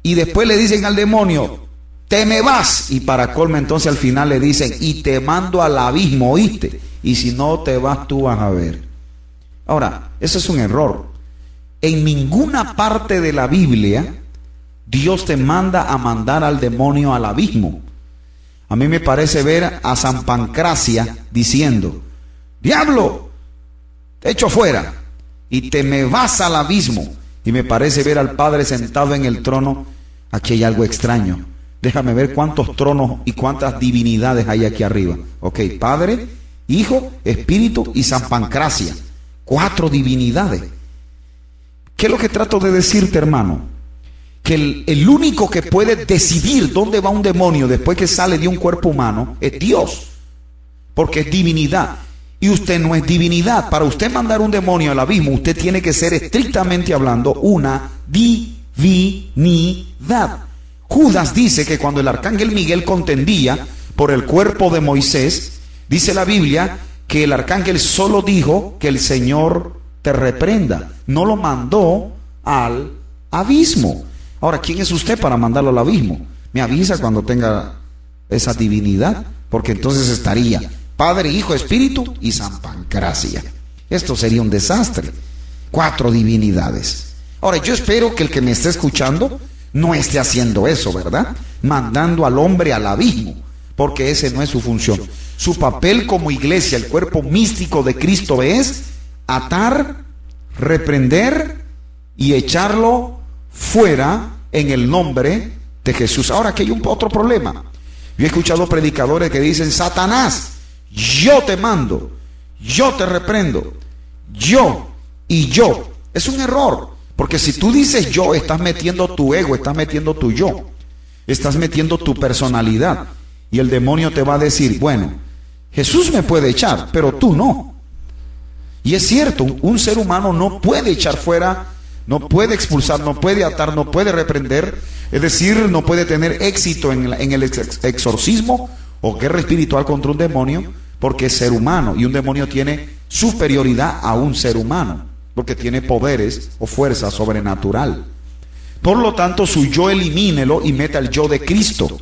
Y después le dicen al demonio: te me vas. Y para colmo, entonces al final le dicen: y te mando al abismo, ¿oíste? Y si no te vas, tú vas a ver. Ahora, eso es un error. En ninguna parte de la Biblia Dios te manda a mandar al demonio al abismo. A mí me parece ver a San Pancracia diciendo: diablo, te echo fuera y te me vas al abismo. Y me parece ver al Padre sentado en el trono. Aquí hay algo extraño. Déjame ver cuántos tronos y cuántas divinidades hay aquí arriba. Ok, Padre, Hijo, Espíritu y San Pancracia. 4 divinidades. ¿Qué es lo que trato de decirte, hermano? Que el único que puede decidir dónde va un demonio después que sale de un cuerpo humano es Dios, porque es divinidad. Y usted no es divinidad. Para usted mandar un demonio al abismo, usted tiene que ser, estrictamente hablando, una divinidad. Judas dice que cuando el arcángel Miguel contendía por el cuerpo de Moisés, dice la Biblia que el arcángel solo dijo que el Señor te reprenda, no lo mandó al abismo. Ahora, ¿quién es usted para mandarlo al abismo? Me avisa cuando tenga esa divinidad, porque entonces estaría Padre, Hijo, Espíritu y San Pancracia. Esto sería un desastre. 4 divinidades. Ahora, yo espero que el que me esté escuchando no esté haciendo eso, ¿verdad? Mandando al hombre al abismo, porque ese no es su función. Su papel como iglesia, el cuerpo místico de Cristo, es atar, reprender y echarlo fuera en el nombre de Jesús. Ahora, aquí hay otro problema. Yo he escuchado predicadores que dicen: Satanás, yo te mando, yo te reprendo, yo y yo. Es un error, porque si tú dices yo, estás metiendo tu ego, estás metiendo tu yo, estás metiendo tu personalidad, y el demonio te va a decir: bueno, Jesús me puede echar, pero tú no. Y es cierto, un ser humano no puede echar fuera, no puede expulsar, no puede atar, no puede reprender, es decir, no puede tener éxito en el exorcismo o guerra espiritual contra un demonio, porque es ser humano, y un demonio tiene superioridad a un ser humano, porque tiene poderes o fuerza sobrenatural. Por lo tanto, su yo elimínelo y meta el yo de Cristo.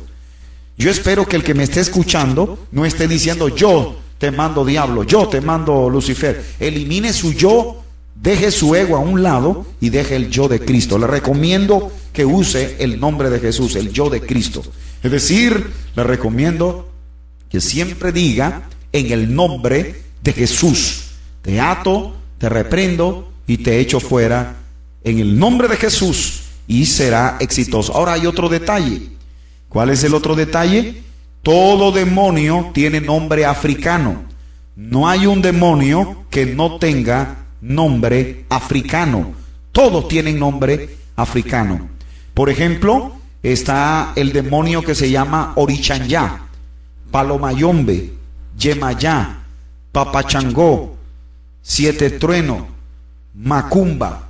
Yo espero que el que me esté escuchando no esté diciendo: yo te mando diablo, yo te mando Lucifer. Elimine su yo, deje su ego a un lado y deje el yo de Cristo. Le recomiendo que use el nombre de Jesús, el yo de Cristo. Es decir, le recomiendo que siempre diga: en el nombre de Jesús, te ato, te reprendo y te echo fuera en el nombre de Jesús, y será exitoso. Ahora hay otro detalle. ¿Cuál es el otro detalle? Todo demonio tiene nombre africano. No hay un demonio que no tenga nombre africano. Todos tienen nombre africano. Por ejemplo, está el demonio que se llama Orichanyá, Palomayombe, Yemayá, Papachangó, Siete Trueno, Macumba,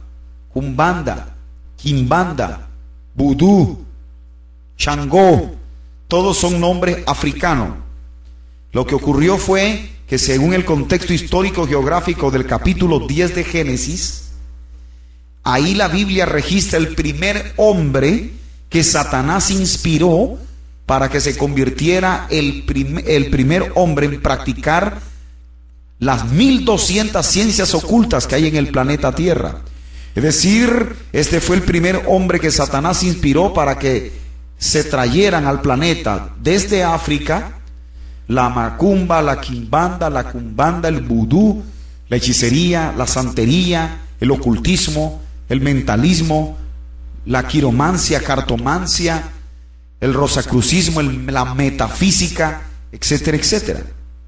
Cumbanda, Quimbanda, Vudú, Changó. Todos son nombres africanos. Lo que ocurrió fue que, según el contexto histórico geográfico del capítulo 10 de Génesis, ahí la Biblia registra el primer hombre que Satanás inspiró para que se convirtiera el primer hombre en practicar las 1200 ciencias ocultas que hay en el planeta Tierra. Es decir, este fue el primer hombre que Satanás inspiró para que se trayeran al planeta desde África la macumba, la quimbanda, la cumbanda, el vudú, la hechicería, la santería, el ocultismo, el mentalismo, la quiromancia, cartomancia, el rosacrucismo, la metafísica, etcétera, etcétera.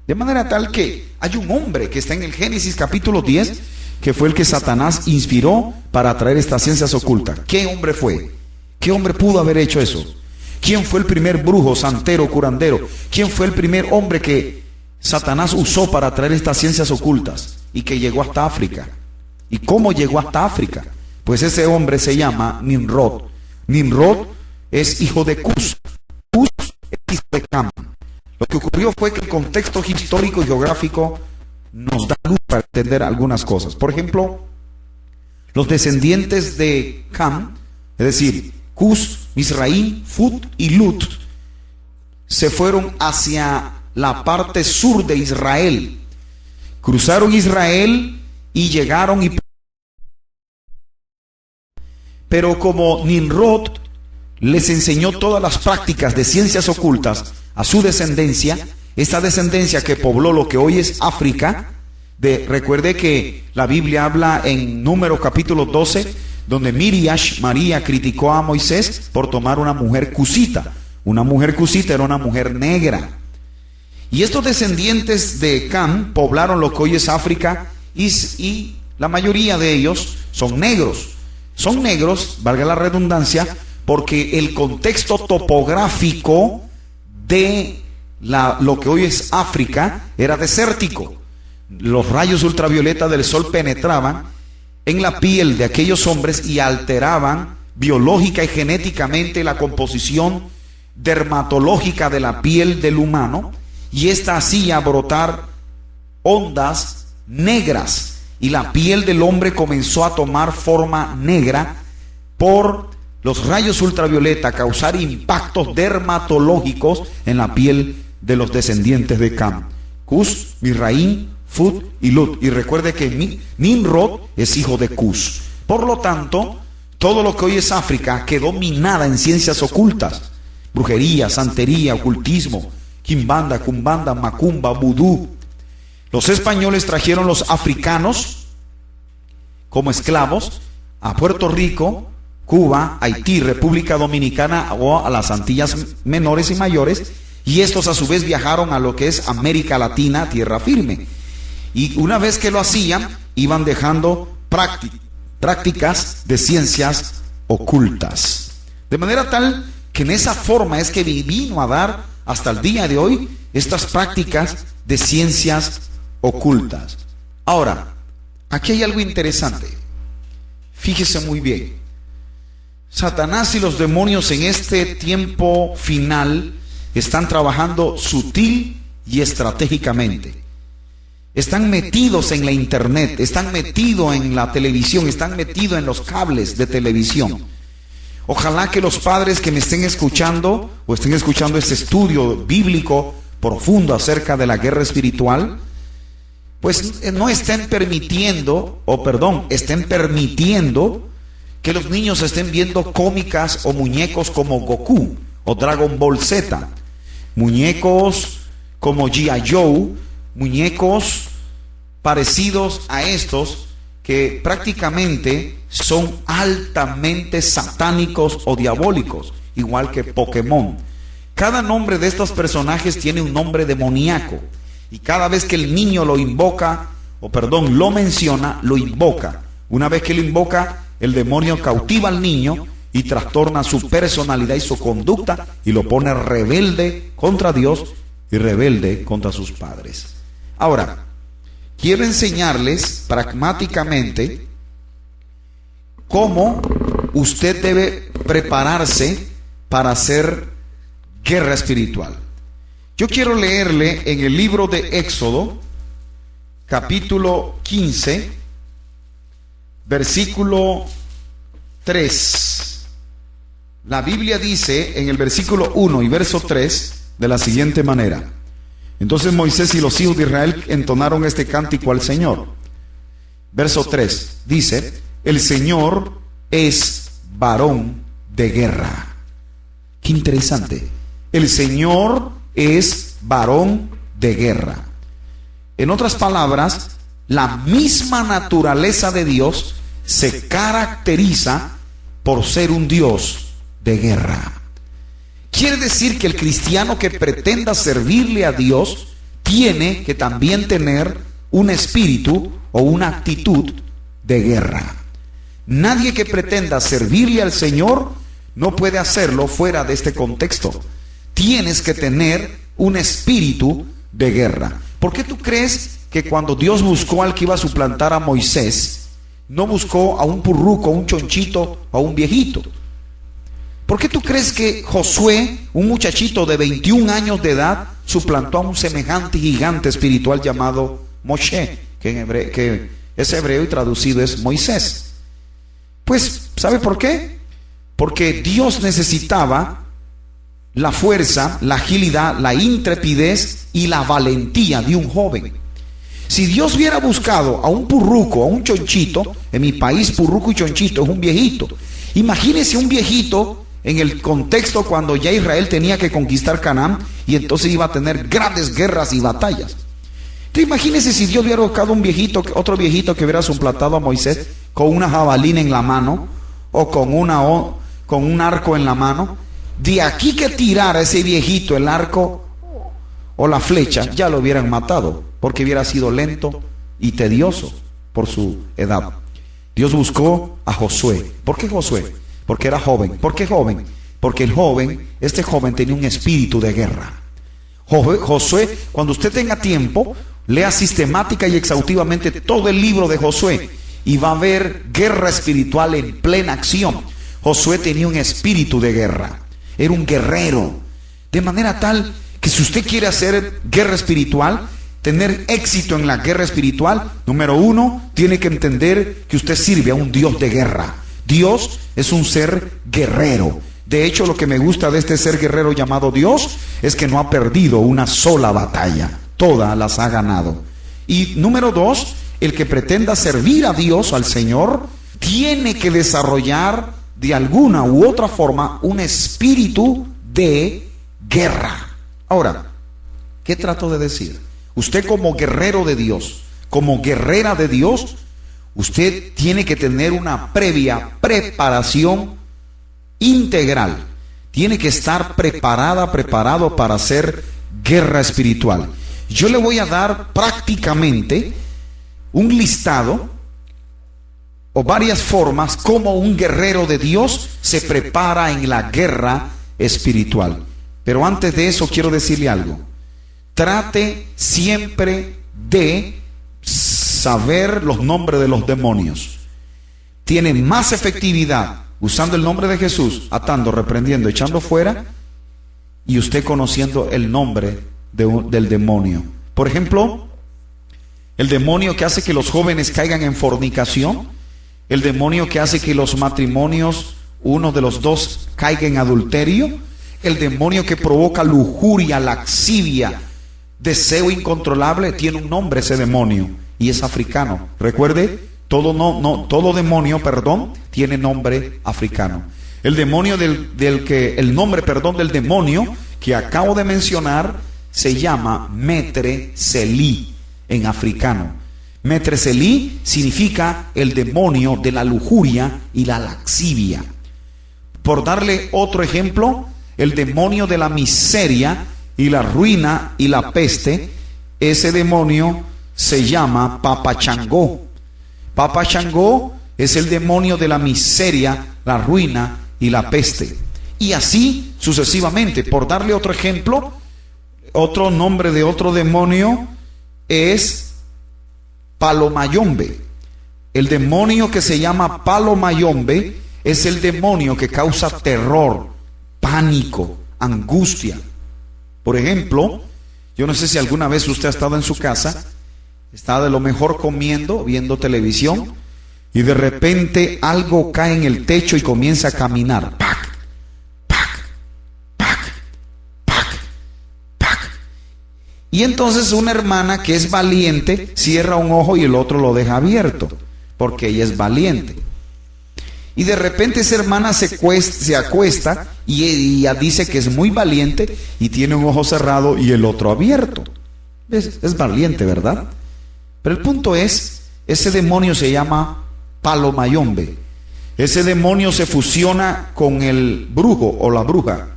De manera tal que hay un hombre que está en el Génesis capítulo 10, que fue el que Satanás inspiró para traer estas ciencias ocultas. ¿Qué hombre fue? ¿Qué hombre pudo haber hecho eso? ¿Quién fue el primer brujo, santero, curandero? ¿Quién fue el primer hombre que Satanás usó para traer estas ciencias ocultas y que llegó hasta África? ¿Y cómo llegó hasta África? Pues ese hombre se llama Nimrod. Nimrod es hijo de Cus. Cus es hijo de Cam. Lo que ocurrió fue que el contexto histórico y geográfico nos da luz para entender algunas cosas. Por ejemplo, los descendientes de Cam, es decir, Cus, Misraim, Fut y Lut, se fueron hacia la parte sur de Israel. Cruzaron Israel y llegaron pero como Nimrod les enseñó todas las prácticas de ciencias ocultas a su descendencia, esta descendencia que pobló lo que hoy es África, recuerde que la Biblia habla en Números capítulo 12, donde María criticó a Moisés por tomar una mujer cusita. Una mujer cusita era una mujer negra. Y estos descendientes de Cam poblaron lo que hoy es África y la mayoría de ellos son negros. Son negros, valga la redundancia, porque el contexto topográfico de lo que hoy es África era desértico. Los rayos ultravioleta del sol penetraban en la piel de aquellos hombres y alteraban biológica y genéticamente la composición dermatológica de la piel del humano, y esta hacía brotar ondas negras, y la piel del hombre comenzó a tomar forma negra por los rayos ultravioleta, causar impactos dermatológicos en la piel de los descendientes de Cam, Cus, Misraim, Fut y Lut. Y recuerde que Nimrod es hijo de Cus. Por lo tanto, todo lo que hoy es África quedó minada en ciencias ocultas: brujería, santería, ocultismo, quimbanda, cumbanda, macumba, vudú. Los españoles trajeron los africanos como esclavos a Puerto Rico, Cuba, Haití, República Dominicana o a las Antillas menores y mayores, y estos a su vez viajaron a lo que es América Latina, tierra firme. Y una vez que lo hacían, iban dejando prácticas de ciencias ocultas. De manera tal que en esa forma es que vino a dar hasta el día de hoy estas prácticas de ciencias ocultas. Ahora, aquí hay algo interesante. Fíjese muy bien. Satanás y los demonios en este tiempo final están trabajando sutil y estratégicamente. Están metidos en la internet, están metidos en la televisión, están metidos en los cables de televisión. Ojalá que los padres que me estén escuchando o estén escuchando este estudio bíblico profundo acerca de la guerra espiritual, pues no estén permitiendo, estén permitiendo que los niños estén viendo cómicas o muñecos como Goku o Dragon Ball Z, muñecos como G.I. Joe, muñecos parecidos a estos que prácticamente son altamente satánicos o diabólicos, igual que Pokémon. Cada nombre de estos personajes tiene un nombre demoníaco, y cada vez que el niño lo invoca, lo menciona, lo invoca. Una vez que lo invoca, el demonio cautiva al niño y trastorna su personalidad y su conducta y lo pone rebelde contra Dios y rebelde contra sus padres. Ahora, quiero enseñarles pragmáticamente cómo usted debe prepararse para hacer guerra espiritual. Yo quiero leerle en el libro de Éxodo, capítulo 15, versículo 3. La Biblia dice en el versículo 1 y verso 3 de la siguiente manera: entonces Moisés y los hijos de Israel entonaron este cántico al Señor. Verso 3 dice: el Señor es varón de guerra. Qué interesante. El Señor es varón de guerra. En otras palabras, la misma naturaleza de Dios se caracteriza por ser un Dios de guerra. Quiere decir que el cristiano que pretenda servirle a Dios tiene que también tener un espíritu o una actitud de guerra. Nadie que pretenda servirle al Señor no puede hacerlo fuera de este contexto. Tienes que tener un espíritu de guerra. ¿Por qué tú crees que cuando Dios buscó al que iba a suplantar a Moisés, no buscó a un purruco, a un chonchito o a un viejito? ¿Por qué tú crees que Josué, un muchachito de 21 años de edad, suplantó a un semejante gigante espiritual llamado Moshe, que es hebreo y traducido es Moisés? Pues, ¿sabe por qué? Porque Dios necesitaba la fuerza, la agilidad, la intrepidez y la valentía de un joven. Si Dios hubiera buscado a un purruco, a un chonchito, en mi país purruco y chonchito es un viejito. Imagínese un viejito en el contexto cuando ya Israel tenía que conquistar Canaán y entonces iba a tener grandes guerras y batallas. Entonces imagínese si Dios hubiera buscado un viejito, otro viejito que hubiera suplantado a Moisés con una jabalina en la mano o con un arco en la mano. De aquí que tirara ese viejito el arco o la flecha, ya lo hubieran matado, porque hubiera sido lento y tedioso por su edad. Dios buscó a Josué. ¿Por qué Josué? Porque era joven. ¿Por qué joven? Porque este joven tenía un espíritu de guerra. Josué, cuando usted tenga tiempo, lea sistemática y exhaustivamente todo el libro de Josué y va a ver guerra espiritual en plena acción. Josué tenía un espíritu de guerra. Era un guerrero. De manera tal que si usted quiere hacer guerra espiritual, tener éxito en la guerra espiritual, número uno, tiene que entender que usted sirve a un Dios de guerra. Dios es un ser guerrero. De hecho, lo que me gusta de este ser guerrero llamado Dios es que no ha perdido una sola batalla. Todas las ha ganado. Y número dos, el que pretenda servir a Dios, al Señor, tiene que desarrollar de alguna u otra forma un espíritu de guerra. Ahora, ¿qué trato de decir? Usted como guerrero de Dios, como guerrera de Dios, usted tiene que tener una previa preparación integral. Tiene que estar preparado para hacer guerra espiritual. Yo le voy a dar prácticamente un listado o varias formas como un guerrero de Dios se prepara en la guerra espiritual. Pero antes de eso quiero decirle algo. Trate siempre de saber los nombres de los demonios. Tiene más efectividad usando el nombre de Jesús, atando, reprendiendo, echando fuera, y usted conociendo el nombre del demonio. Por ejemplo, el demonio que hace que los jóvenes caigan en fornicación, el demonio que hace que los matrimonios, uno de los dos, caiga en adulterio, el demonio que provoca lujuria, laxivia, deseo incontrolable, tiene un nombre ese demonio y es africano. Recuerde, todo demonio, tiene nombre africano. El demonio el nombre del demonio que acabo de mencionar se llama Metre Celí en africano. Metre Celí significa el demonio de la lujuria y la laxivia. Por darle otro ejemplo, el demonio de la miseria y la ruina y la peste, ese demonio se llama Papa Changó. Papa Changó es el demonio de la miseria, la ruina y la peste. Y así sucesivamente. Por darle otro ejemplo, otro nombre de otro demonio es Palomayombe. El demonio que se llama Palomayombe es el demonio que causa terror, pánico, angustia. Por ejemplo, yo no sé si alguna vez usted ha estado en su casa, está de lo mejor comiendo, viendo televisión, y de repente algo cae en el techo y comienza a caminar. ¡Pac! ¡Pac! ¡Pac! ¡Pac! ¡Pac! Y entonces una hermana que es valiente cierra un ojo y el otro lo deja abierto, porque ella es valiente. Y de repente esa hermana se acuesta y ella dice que es muy valiente y tiene un ojo cerrado y el otro abierto. Es valiente, ¿verdad? Pero el punto es, ese demonio se llama Palomayombe. Ese demonio se fusiona con el brujo o la bruja,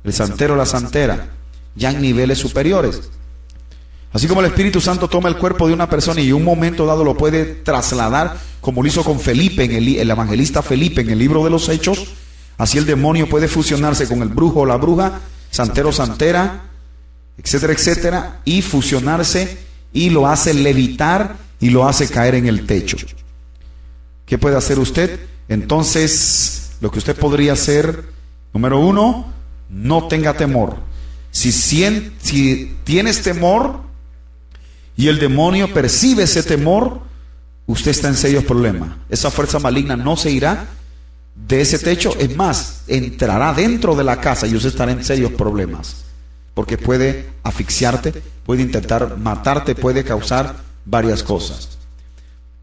el santero o la santera, ya en niveles superiores. Así como el Espíritu Santo toma el cuerpo de una persona y en un momento dado lo puede trasladar, como lo hizo con Felipe, el evangelista Felipe en el libro de los Hechos, así el demonio puede fusionarse con el brujo o la bruja, santero o santera, etcétera, etcétera, y fusionarse y lo hace levitar y lo hace caer en el techo. ¿Qué puede hacer usted? Entonces, lo que usted podría hacer, número uno, no tenga temor. Si tienes temor y el demonio percibe ese temor, usted está en serios problemas. Esa fuerza maligna no se irá de ese techo, es más, entrará dentro de la casa y usted estará en serios problemas, porque puede asfixiarte, puede intentar matarte, puede causar varias cosas.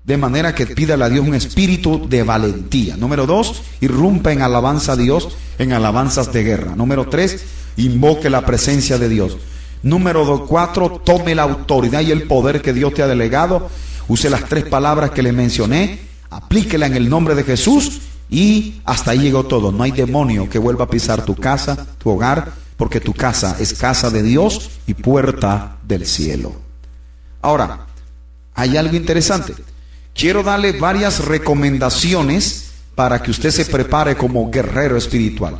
De manera que pídale a Dios un espíritu de valentía. Número 2, irrumpa en alabanza a Dios, en alabanzas de guerra. Número 3, invoque la presencia de Dios. Número 4, tome la autoridad y el poder que Dios te ha delegado. Use las 3 palabras que le mencioné, aplíquela en el nombre de Jesús y hasta ahí llegó todo. No hay demonio que vuelva a pisar tu casa, tu hogar, porque tu casa es casa de Dios y puerta del cielo. Ahora, hay algo interesante. Quiero darle varias recomendaciones para que usted se prepare como guerrero espiritual.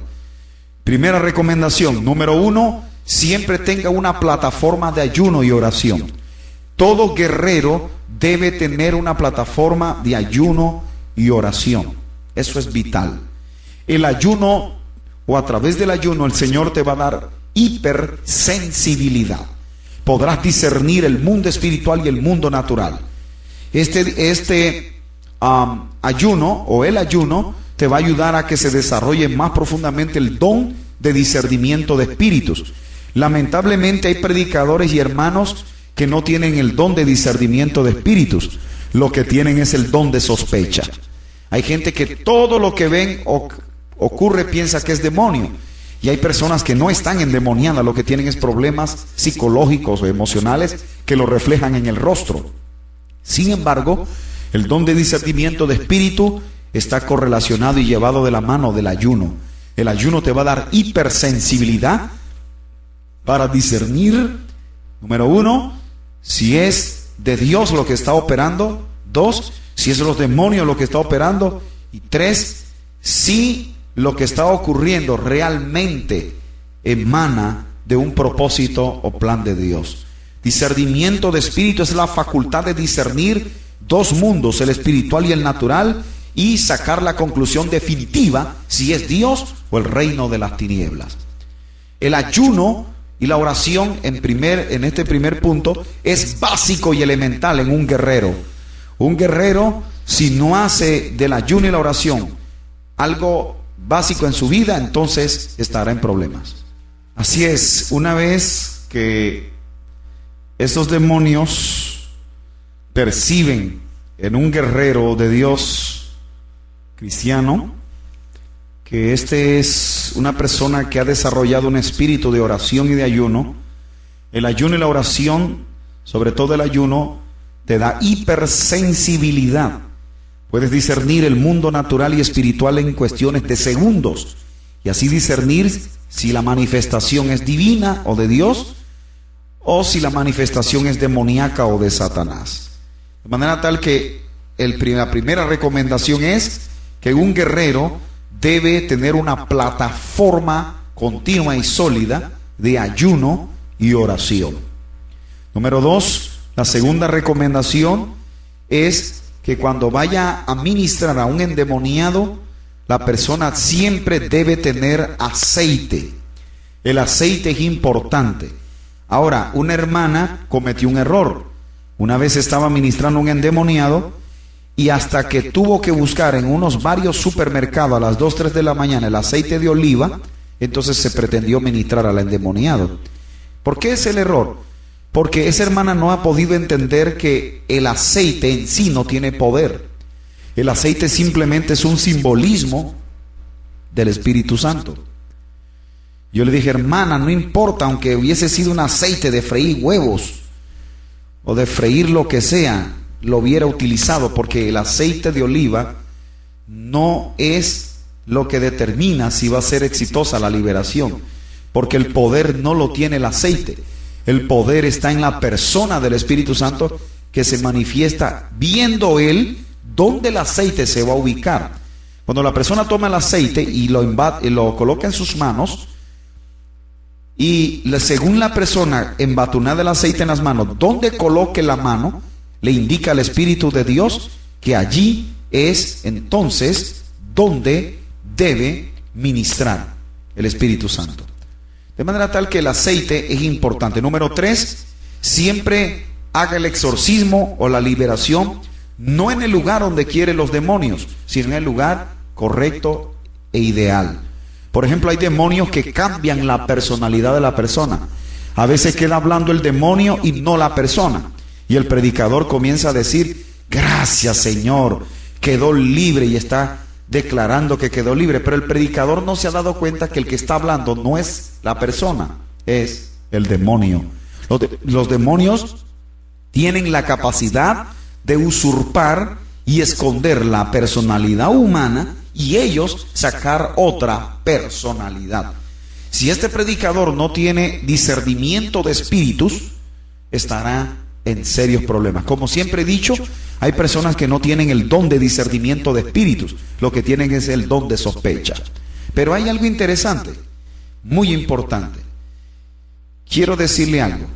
Primera recomendación, número 1, siempre tenga una plataforma de ayuno y oración. Todo guerrero debe tener una plataforma de ayuno y oración. Eso es vital. El ayuno, o a través del ayuno, el Señor te va a dar hipersensibilidad. Podrás discernir el mundo espiritual y el mundo natural. Ayuno o el ayuno te va a ayudar a que se desarrolle más profundamente el don de discernimiento de espíritus. Lamentablemente hay predicadores y hermanos que no tienen el don de discernimiento de espíritus. Lo que tienen es el don de sospecha. Hay gente que todo lo que ven ocurre piensa que es demonio. Y hay personas que no están endemoniadas, lo que tienen es problemas psicológicos o emocionales que lo reflejan en el rostro. Sin embargo, el don de discernimiento de espíritu está correlacionado y llevado de la mano del ayuno. El ayuno te va a dar hipersensibilidad para discernir, número 1, si es de Dios lo que está operando. 2, si es de los demonios lo que está operando. Y 3, si lo que está ocurriendo realmente emana de un propósito o plan de Dios. Discernimiento de espíritu es la facultad de discernir 2 mundos, el espiritual y el natural, y sacar la conclusión definitiva si es Dios o el reino de las tinieblas. El ayuno y la oración en este primer punto es básico y elemental en un guerrero. Un guerrero, si no hace del ayuno y la oración algo básico en su vida, entonces estará en problemas. Así es, una vez que estos demonios perciben en un guerrero de Dios cristiano que este es una persona que ha desarrollado un espíritu de oración y de ayuno, el ayuno y la oración, sobre todo el ayuno, te da hipersensibilidad. Puedes discernir el mundo natural y espiritual en cuestiones de segundos y así discernir si la manifestación es divina o de Dios o si la manifestación es demoníaca o de Satanás. De manera tal que la primera recomendación es que un guerrero debe tener una plataforma continua y sólida de ayuno y oración. Número 2, la segunda recomendación es que cuando vaya a ministrar a un endemoniado, la persona siempre debe tener aceite. El aceite es importante. Ahora, una hermana cometió un error. Una vez estaba ministrando a un endemoniado y hasta que tuvo que buscar en unos varios supermercados a las 2, 3 de la mañana el aceite de oliva, entonces se pretendió ministrar al endemoniado. ¿Por qué es el error? Porque esa hermana no ha podido entender que el aceite en sí no tiene poder. El aceite simplemente es un simbolismo del Espíritu Santo. Yo le dije, hermana, no importa, aunque hubiese sido un aceite de freír huevos o de freír lo que sea, lo hubiera utilizado, porque el aceite de oliva no es lo que determina si va a ser exitosa la liberación, porque el poder no lo tiene el aceite. El poder está en la persona del Espíritu Santo, que se manifiesta viendo Él dónde el aceite se va a ubicar. Cuando la persona toma el aceite y lo coloca en sus manos, y según la persona embatunada el aceite en las manos, donde coloque la mano, le indica al Espíritu de Dios que allí es entonces donde debe ministrar el Espíritu Santo. De manera tal que el aceite es importante. Número 3, siempre haga el exorcismo o la liberación, no en el lugar donde quieren los demonios, sino en el lugar correcto e ideal. Por ejemplo, hay demonios que cambian la personalidad de la persona. A veces queda hablando el demonio y no la persona. Y el predicador comienza a decir, gracias Señor, quedó libre, y está declarando que quedó libre. Pero el predicador no se ha dado cuenta que el que está hablando no es la persona, es el demonio. Los demonios tienen la capacidad de usurpar y esconder la personalidad humana y ellos sacar otra personalidad. Si este predicador no tiene discernimiento de espíritus, estará en serios problemas. Como siempre he dicho, hay personas que no tienen el don de discernimiento de espíritus, lo que tienen es el don de sospecha. Pero hay algo interesante, muy importante. Quiero decirle algo.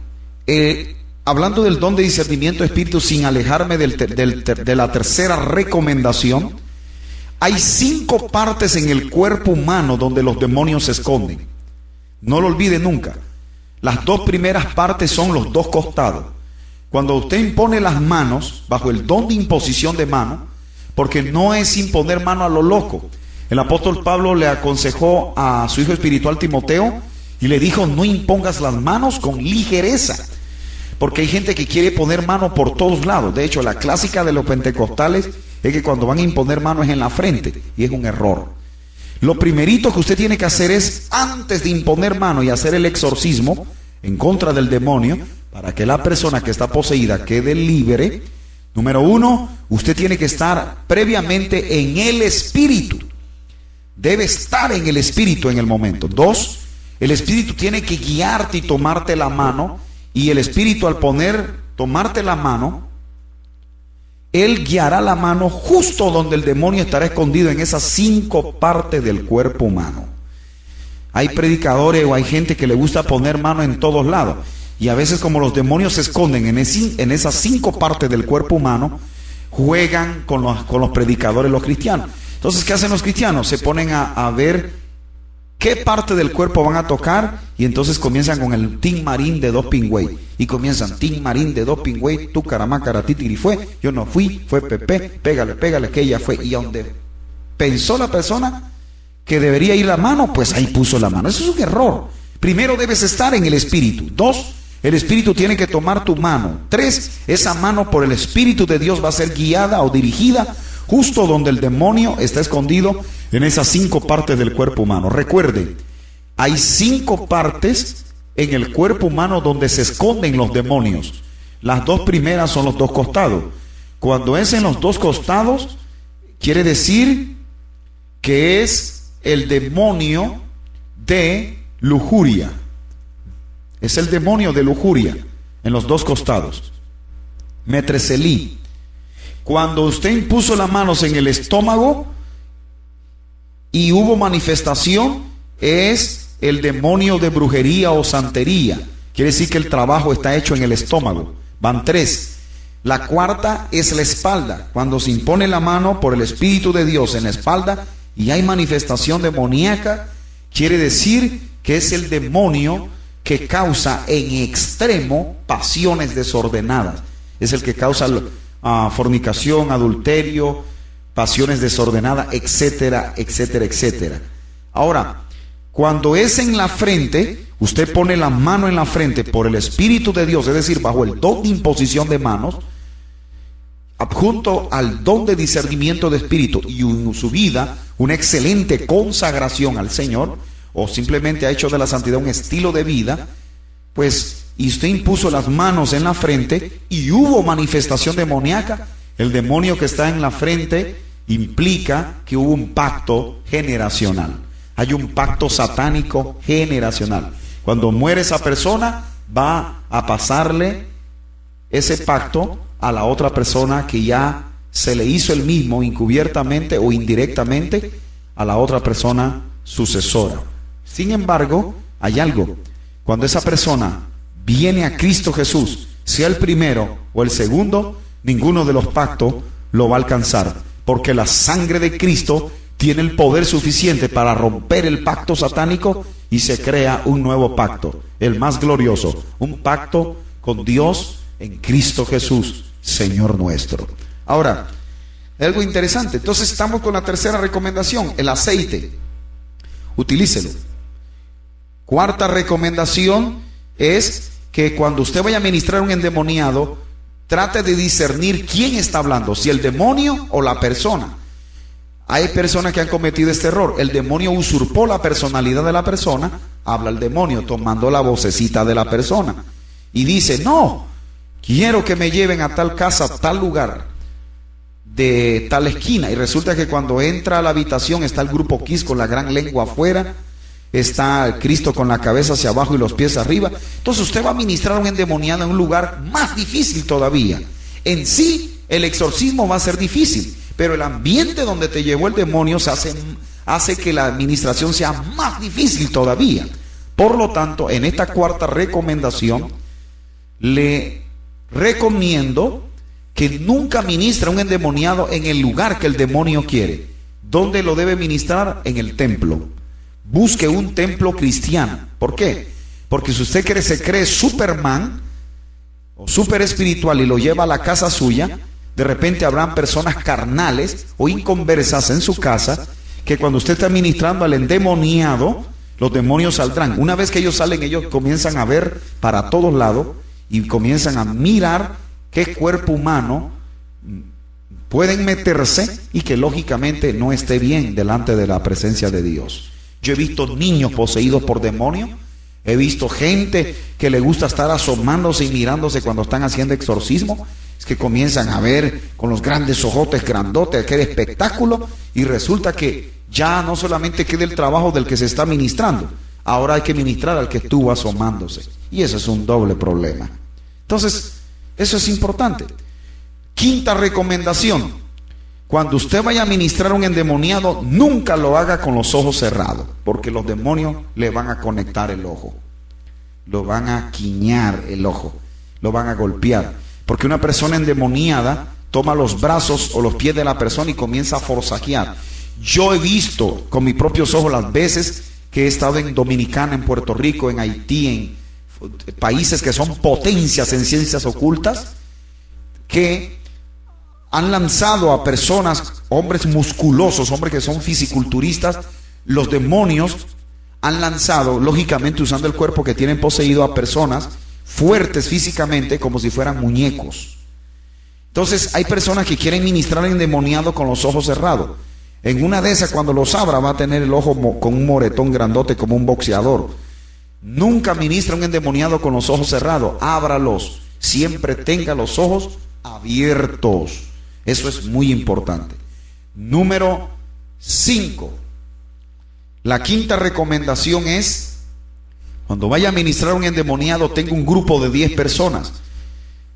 Hablando del don de discernimiento de espíritus, sin alejarme de la tercera recomendación, hay 5 partes en el cuerpo humano donde los demonios se esconden. No lo olvide nunca. Las 2 primeras partes son los 2 costados. Cuando usted impone las manos, bajo el don de imposición de mano, porque no es imponer mano a lo loco. El apóstol Pablo le aconsejó a su hijo espiritual Timoteo y le dijo, no impongas las manos con ligereza, porque hay gente que quiere poner mano por todos lados. De hecho, la clásica de los pentecostales es que cuando van a imponer mano es en la frente, y es un error. Lo primerito que usted tiene que hacer es, antes de imponer mano y hacer el exorcismo en contra del demonio, para que la persona que está poseída quede libre, número 1, usted tiene que estar previamente en el Espíritu. Debe estar en el Espíritu en el momento. 2, el Espíritu tiene que guiarte y tomarte la mano, y el Espíritu al tomarte la mano, Él guiará la mano justo donde el demonio estará escondido, en esas 5 partes del cuerpo humano. Hay predicadores o hay gente que le gusta poner mano en todos lados. Y a veces, como los demonios se esconden en esas 5 partes del cuerpo humano, juegan con los predicadores, los cristianos. Entonces, ¿qué hacen los cristianos? Se ponen a ver qué parte del cuerpo van a tocar, y entonces comienzan con el Tin Marín de 2 pingüey. Y comienzan, Tin Marín de 2 pingüey, tú caramácara titiri fue, yo no fui, fue Pepe, pégale, que ella fue. Y a donde pensó la persona que debería ir la mano, pues ahí puso la mano. Eso es un error. Primero debes estar en el Espíritu. 2, el Espíritu tiene que tomar tu mano. 3, esa mano por el Espíritu de Dios va a ser guiada o dirigida justo donde el demonio está escondido, en esas 5 partes del cuerpo humano. Recuerde, hay 5 partes en el cuerpo humano donde se esconden los demonios. Las 2 primeras son los 2 costados. Cuando es en los 2 costados, quiere decir que es el demonio de lujuria. Es el demonio de lujuria en los 2 costados. Metreselí. Cuando usted impuso las manos en el estómago, Y hubo manifestación, es el demonio de brujería o santería. Quiere decir que el trabajo está hecho en el estómago. Van 3. La cuarta es la espalda. Cuando se impone la mano por el Espíritu de Dios en la espalda y hay manifestación demoníaca, quiere decir que es el demonio que causa en extremo pasiones desordenadas. Es el que causa fornicación, adulterio, pasiones desordenadas, etcétera, etcétera, etcétera. Ahora, cuando es en la frente, usted pone la mano en la frente por el Espíritu de Dios, es decir, bajo el don de imposición de manos, adjunto al don de discernimiento de espíritu y en su vida una excelente consagración al Señor, o simplemente ha hecho de la santidad un estilo de vida, pues, y usted impuso las manos en la frente y hubo manifestación demoníaca, el demonio que está en la frente implica que hubo un pacto generacional. Hay un pacto satánico generacional. Cuando muere esa persona, va a pasarle ese pacto a la otra persona que ya se le hizo el mismo encubiertamente o indirectamente a la otra persona sucesora. Sin embargo, hay algo. Cuando esa persona viene a Cristo Jesús, sea el primero o el segundo, ninguno de los pactos lo va a alcanzar, porque la sangre de Cristo tiene el poder suficiente para romper el pacto satánico y se crea un nuevo pacto, el más glorioso, un pacto con Dios en Cristo Jesús, Señor nuestro. Ahora, algo interesante. Entonces estamos con la tercera recomendación, el aceite. Utilícelo. Cuarta recomendación es que cuando usted vaya a ministrar un endemoniado, trate de discernir quién está hablando, si el demonio o la persona. Hay personas que han cometido este error. El demonio usurpó la personalidad de la persona, habla el demonio tomando la vocecita de la persona y dice: no, quiero que me lleven a tal casa, a tal lugar, de tal esquina. Y resulta que cuando entra a la habitación está el grupo Kiss con la gran lengua afuera, está Cristo con la cabeza hacia abajo y los pies arriba. Entonces usted va a ministrar a un endemoniado en un lugar más difícil todavía. En sí, el exorcismo va a ser difícil, pero el ambiente donde te llevó el demonio hace que la administración sea más difícil todavía. Por lo tanto, en esta cuarta recomendación, le recomiendo que nunca ministre a un endemoniado en el lugar que el demonio quiere. ¿Dónde lo debe ministrar? En el templo. Busque un templo cristiano. ¿Por qué? Porque si usted se cree Superman o super espiritual y lo lleva a la casa suya, de repente habrán personas carnales o inconversas en su casa que cuando usted está ministrando al endemoniado, los demonios saldrán. Una vez que ellos salen, ellos comienzan a ver para todos lados y comienzan a mirar qué cuerpo humano pueden meterse y que lógicamente no esté bien delante de la presencia de Dios. Yo he visto niños poseídos por demonios, he visto gente que le gusta estar asomándose y mirándose cuando están haciendo exorcismo, es que comienzan a ver con los grandes ojotes grandotes aquel espectáculo y resulta que ya no solamente queda el trabajo del que se está ministrando, ahora hay que ministrar al que estuvo asomándose, y eso es un doble problema. Entonces, eso es importante. Quinta recomendación: cuando usted vaya a ministrar a un endemoniado, nunca lo haga con los ojos cerrados, porque los demonios le van a conectar el ojo, lo van a quiñar el ojo, lo van a golpear, porque una persona endemoniada toma los brazos o los pies de la persona y comienza a forcejear. Yo he visto con mis propios ojos las veces que he estado en Dominicana, en Puerto Rico, en Haití, en países que son potencias en ciencias ocultas, que han lanzado a personas, hombres musculosos, hombres que son fisiculturistas, los demonios han lanzado, lógicamente usando el cuerpo que tienen poseído, a personas fuertes físicamente como si fueran muñecos. Entonces hay personas que quieren ministrar endemoniado con los ojos cerrados. En una de esas, cuando los abra, va a tener el ojo con un moretón grandote como un boxeador. Nunca ministra un endemoniado con los ojos cerrados, ábralos, siempre tenga los ojos abiertos. Eso es muy importante. Número 5. La quinta recomendación es: cuando vaya a ministrar un endemoniado, tenga un grupo de 10 personas.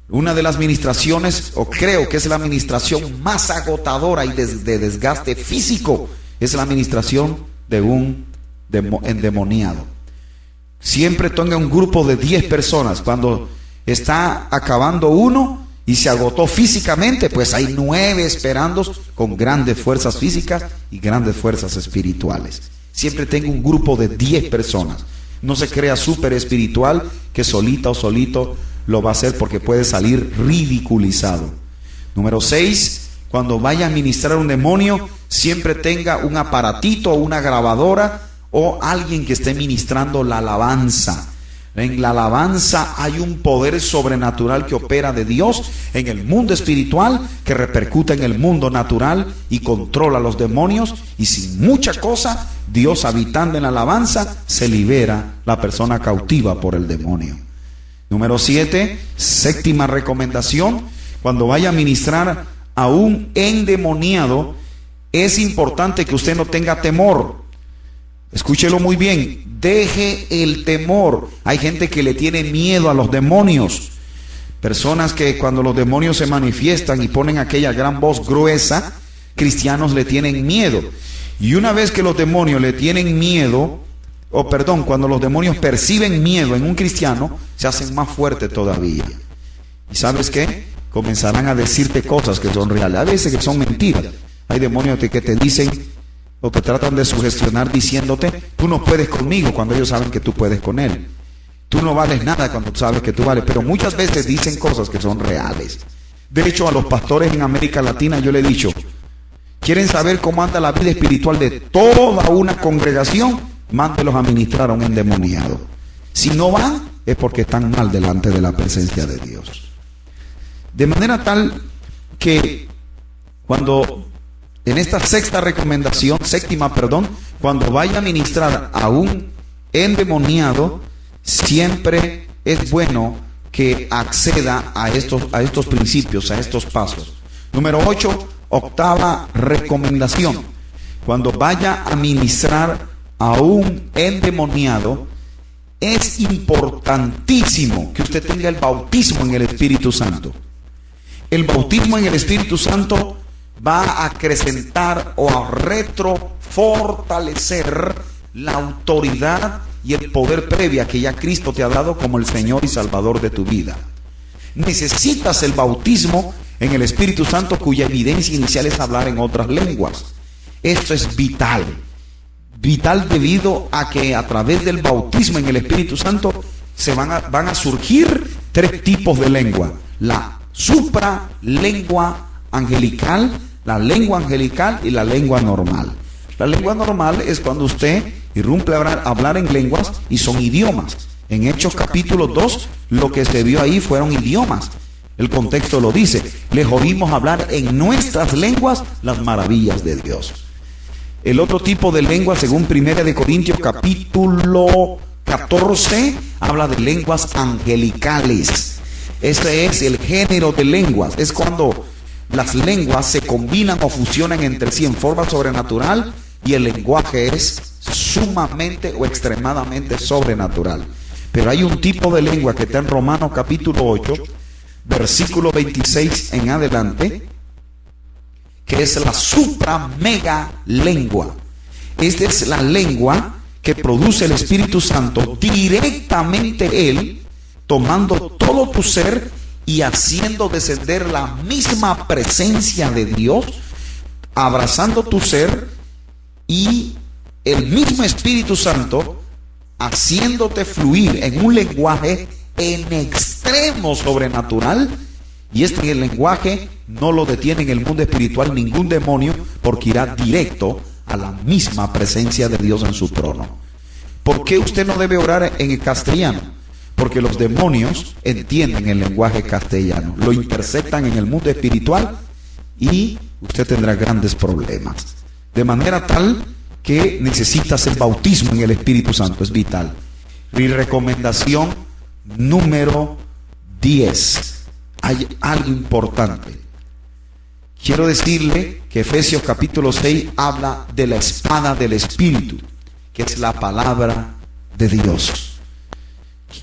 Una de las ministraciones, o creo que es la administración más agotadora y de desgaste físico es la administración de un endemoniado. Siempre tenga un grupo de 10 personas. Cuando está acabando uno y se agotó físicamente, pues hay 9 esperando con grandes fuerzas físicas y grandes fuerzas espirituales. Siempre tenga un grupo de 10 personas. No se crea súper espiritual que solita o solito lo va a hacer, porque puede salir ridiculizado. Número 6, cuando vaya a ministrar un demonio, siempre tenga un aparatito o una grabadora o alguien que esté ministrando la alabanza. En la alabanza hay un poder sobrenatural que opera de Dios en el mundo espiritual, que repercute en el mundo natural y controla a los demonios. Y sin mucha cosa, Dios habitando en la alabanza, se libera la persona cautiva por el demonio. Número 7, séptima recomendación: cuando vaya a ministrar a un endemoniado, es importante que usted no tenga temor. Escúchelo muy bien, deje el temor. Hay gente que le tiene miedo a los demonios. Personas que cuando los demonios se manifiestan y ponen aquella gran voz gruesa, cristianos le tienen miedo. Y una vez que los demonios le tienen miedo, cuando los demonios perciben miedo en un cristiano, se hacen más fuertes todavía. ¿Y sabes qué? Comenzarán a decirte cosas que son reales, a veces que son mentiras. Hay demonios que te dicen o te tratan de sugestionar diciéndote: tú no puedes conmigo, cuando ellos saben que tú puedes con él. Tú no vales nada cuando tú sabes que tú vales. Pero muchas veces dicen cosas que son reales. De hecho, a los pastores en América Latina yo le he dicho: ¿quieren saber cómo anda la vida espiritual de toda una congregación? Mándelos a ministrar a un endemoniado. Si no van, es porque están mal delante de la presencia de Dios. De manera tal que cuando en esta séptima, cuando vaya a ministrar a un endemoniado, siempre es bueno que acceda a estos principios, a estos pasos. Número 8, octava recomendación: cuando vaya a ministrar a un endemoniado, es importantísimo que usted tenga el bautismo en el Espíritu Santo. El bautismo en el Espíritu Santo va a acrecentar o a retrofortalecer la autoridad y el poder previa que ya Cristo te ha dado como el Señor y Salvador de tu vida. Necesitas el bautismo en el Espíritu Santo, cuya evidencia inicial es hablar en otras lenguas. Esto es vital. Vital debido a que a través del bautismo en el Espíritu Santo van a surgir 3 tipos de lengua: la supralengua angelical, la lengua angelical y la lengua normal. La lengua normal es cuando usted irrumpe a hablar en lenguas y son idiomas. En Hechos capítulo 2, lo que se vio ahí fueron idiomas. El contexto lo dice: les oímos hablar en nuestras lenguas las maravillas de Dios. El otro tipo de lengua, según 1 de Corintios capítulo 14, habla de lenguas angelicales. Este es el género de lenguas. Es cuando las lenguas se combinan o fusionan entre sí en forma sobrenatural y el lenguaje es sumamente o extremadamente sobrenatural. Pero hay un tipo de lengua que está en Romanos capítulo 8, versículo 26 en adelante, que es la supra mega lengua. Esta es la lengua que produce el Espíritu Santo directamente Él, tomando todo tu ser y haciendo descender la misma presencia de Dios, abrazando tu ser, y el mismo Espíritu Santo haciéndote fluir en un lenguaje en extremo sobrenatural. Y este lenguaje no lo detiene en el mundo espiritual ningún demonio, porque irá directo a la misma presencia de Dios en su trono. ¿Por qué usted no debe orar en el castellano? Porque los demonios entienden el lenguaje castellano, lo interceptan en el mundo espiritual y usted tendrá grandes problemas. De manera tal que necesitas el bautismo en el Espíritu Santo, es vital. Mi recomendación número 10. Hay algo importante. Quiero decirle que Efesios capítulo 6 habla de la espada del Espíritu, que es la palabra de Dios.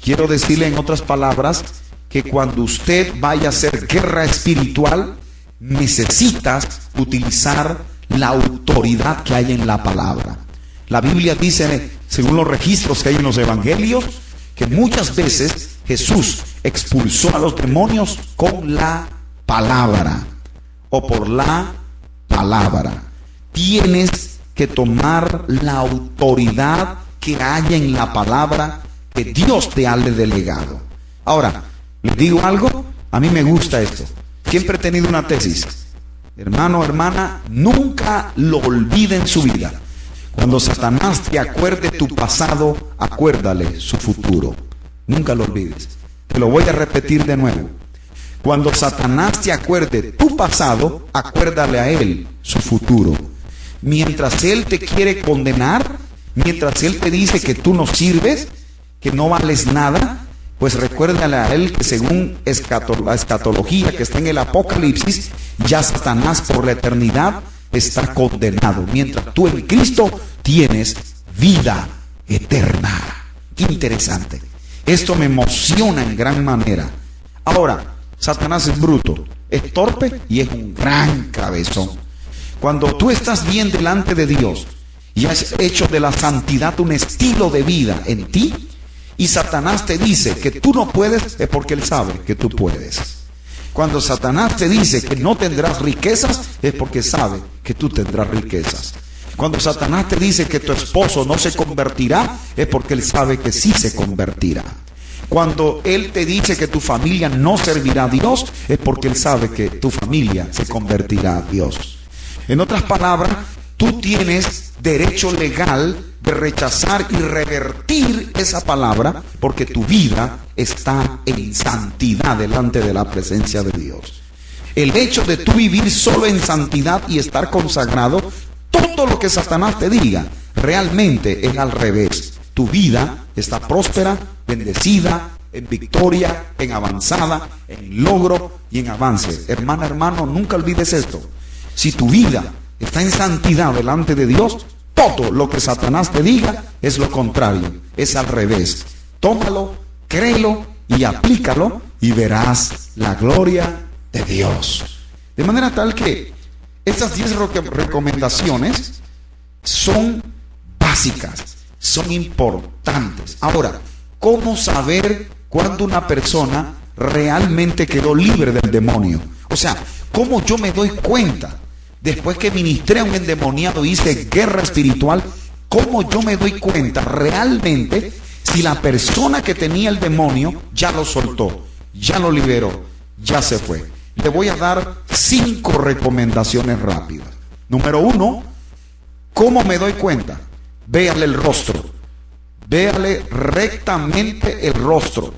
Quiero decirle en otras palabras que cuando usted vaya a hacer guerra espiritual, necesitas utilizar la autoridad que hay en la palabra. La Biblia dice, según los registros que hay en los evangelios, que muchas veces Jesús expulsó a los demonios con la palabra o por la palabra. Tienes que tomar la autoridad que hay en la palabra que Dios te ha delegado. Ahora, les digo algo, a mí me gusta esto. Siempre he tenido una tesis. Hermano, hermana, nunca lo olvide en su vida. Cuando Satanás te acuerde tu pasado, acuérdale su futuro. Nunca lo olvides. Te lo voy a repetir de nuevo. Cuando Satanás te acuerde tu pasado, acuérdale a él su futuro. Mientras él te quiere condenar, mientras él te dice que tú no sirves, que no vales nada, pues recuérdale a él que según la escatología que está en el Apocalipsis, ya Satanás por la eternidad está condenado, mientras tú en Cristo tienes vida eterna. Qué interesante. Esto me emociona en gran manera. Ahora, Satanás es bruto, es torpe y es un gran cabezón. Cuando tú estás bien delante de Dios y has hecho de la santidad un estilo de vida en ti, y Satanás te dice que tú no puedes, es porque él sabe que tú puedes. Cuando Satanás te dice que no tendrás riquezas, es porque sabe que tú tendrás riquezas. Cuando Satanás te dice que tu esposo no se convertirá, es porque él sabe que sí se convertirá. Cuando él te dice que tu familia no servirá a Dios, es porque él sabe que tu familia se convertirá a Dios. En otras palabras, tú tienes derecho legal de rechazar y revertir esa palabra, porque tu vida está en santidad delante de la presencia de Dios. El hecho de tú vivir solo en santidad y estar consagrado, todo lo que Satanás te diga realmente es al revés. Tu vida está próspera, bendecida, en victoria, en avanzada, en logro y en avance. Hermana, hermano, nunca olvides esto. Si tu vida está en santidad delante de Dios, todo lo que Satanás te diga es lo contrario, es al revés. Tómalo, créelo y aplícalo y verás la gloria de Dios. De manera tal que estas 10 recomendaciones son básicas, son importantes. Ahora, ¿cómo saber cuándo una persona realmente quedó libre del demonio? O sea, ¿cómo yo me doy cuenta? Después que ministré a un endemoniado, hice guerra espiritual, ¿cómo yo me doy cuenta realmente si la persona que tenía el demonio ya lo soltó, ya lo liberó, ya se fue? Le voy a dar 5 recomendaciones rápidas. Número 1, ¿cómo me doy cuenta? Véale el rostro, véale rectamente el rostro.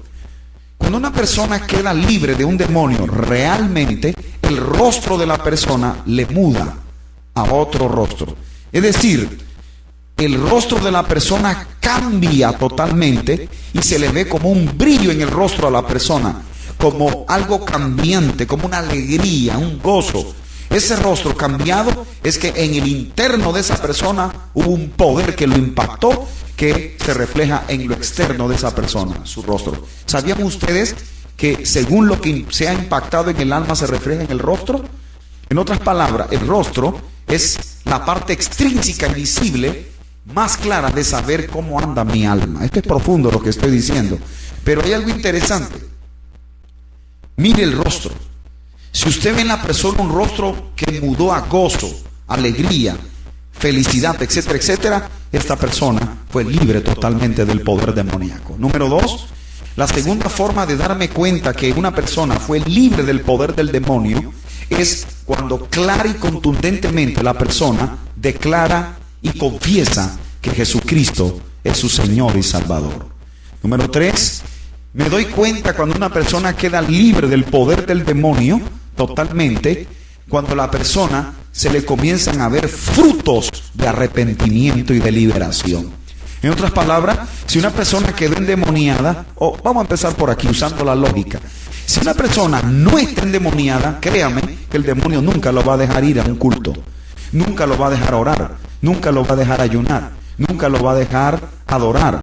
Cuando una persona queda libre de un demonio, realmente el rostro de la persona le muda a otro rostro. Es decir, el rostro de la persona cambia totalmente y se le ve como un brillo en el rostro a la persona, como algo cambiante, como una alegría, un gozo. Ese rostro cambiado es que en el interno de esa persona hubo un poder que lo impactó, que se refleja en lo externo de esa persona, su rostro. ¿Sabían ustedes que según lo que se ha impactado en el alma se refleja en el rostro? En otras palabras, el rostro es la parte extrínseca y visible más clara de saber cómo anda mi alma. Esto es profundo lo que estoy diciendo, pero hay algo interesante. Mire el rostro. Si usted ve en la persona un rostro que mudó a gozo, alegría, felicidad, etcétera, etcétera, esta persona fue libre totalmente del poder demoníaco. Número 2, la segunda forma de darme cuenta que una persona fue libre del poder del demonio es cuando clara y contundentemente la persona declara y confiesa que Jesucristo es su Señor y Salvador. Número 3, me doy cuenta cuando una persona queda libre del poder del demonio totalmente, cuando la persona se le comienzan a ver frutos de arrepentimiento y de liberación. En otras palabras, si una persona quedó endemoniada, vamos a empezar por aquí usando la lógica. Si una persona no está endemoniada, créame que el demonio nunca lo va a dejar ir a un culto, nunca lo va a dejar orar, nunca lo va a dejar ayunar, nunca lo va a dejar adorar,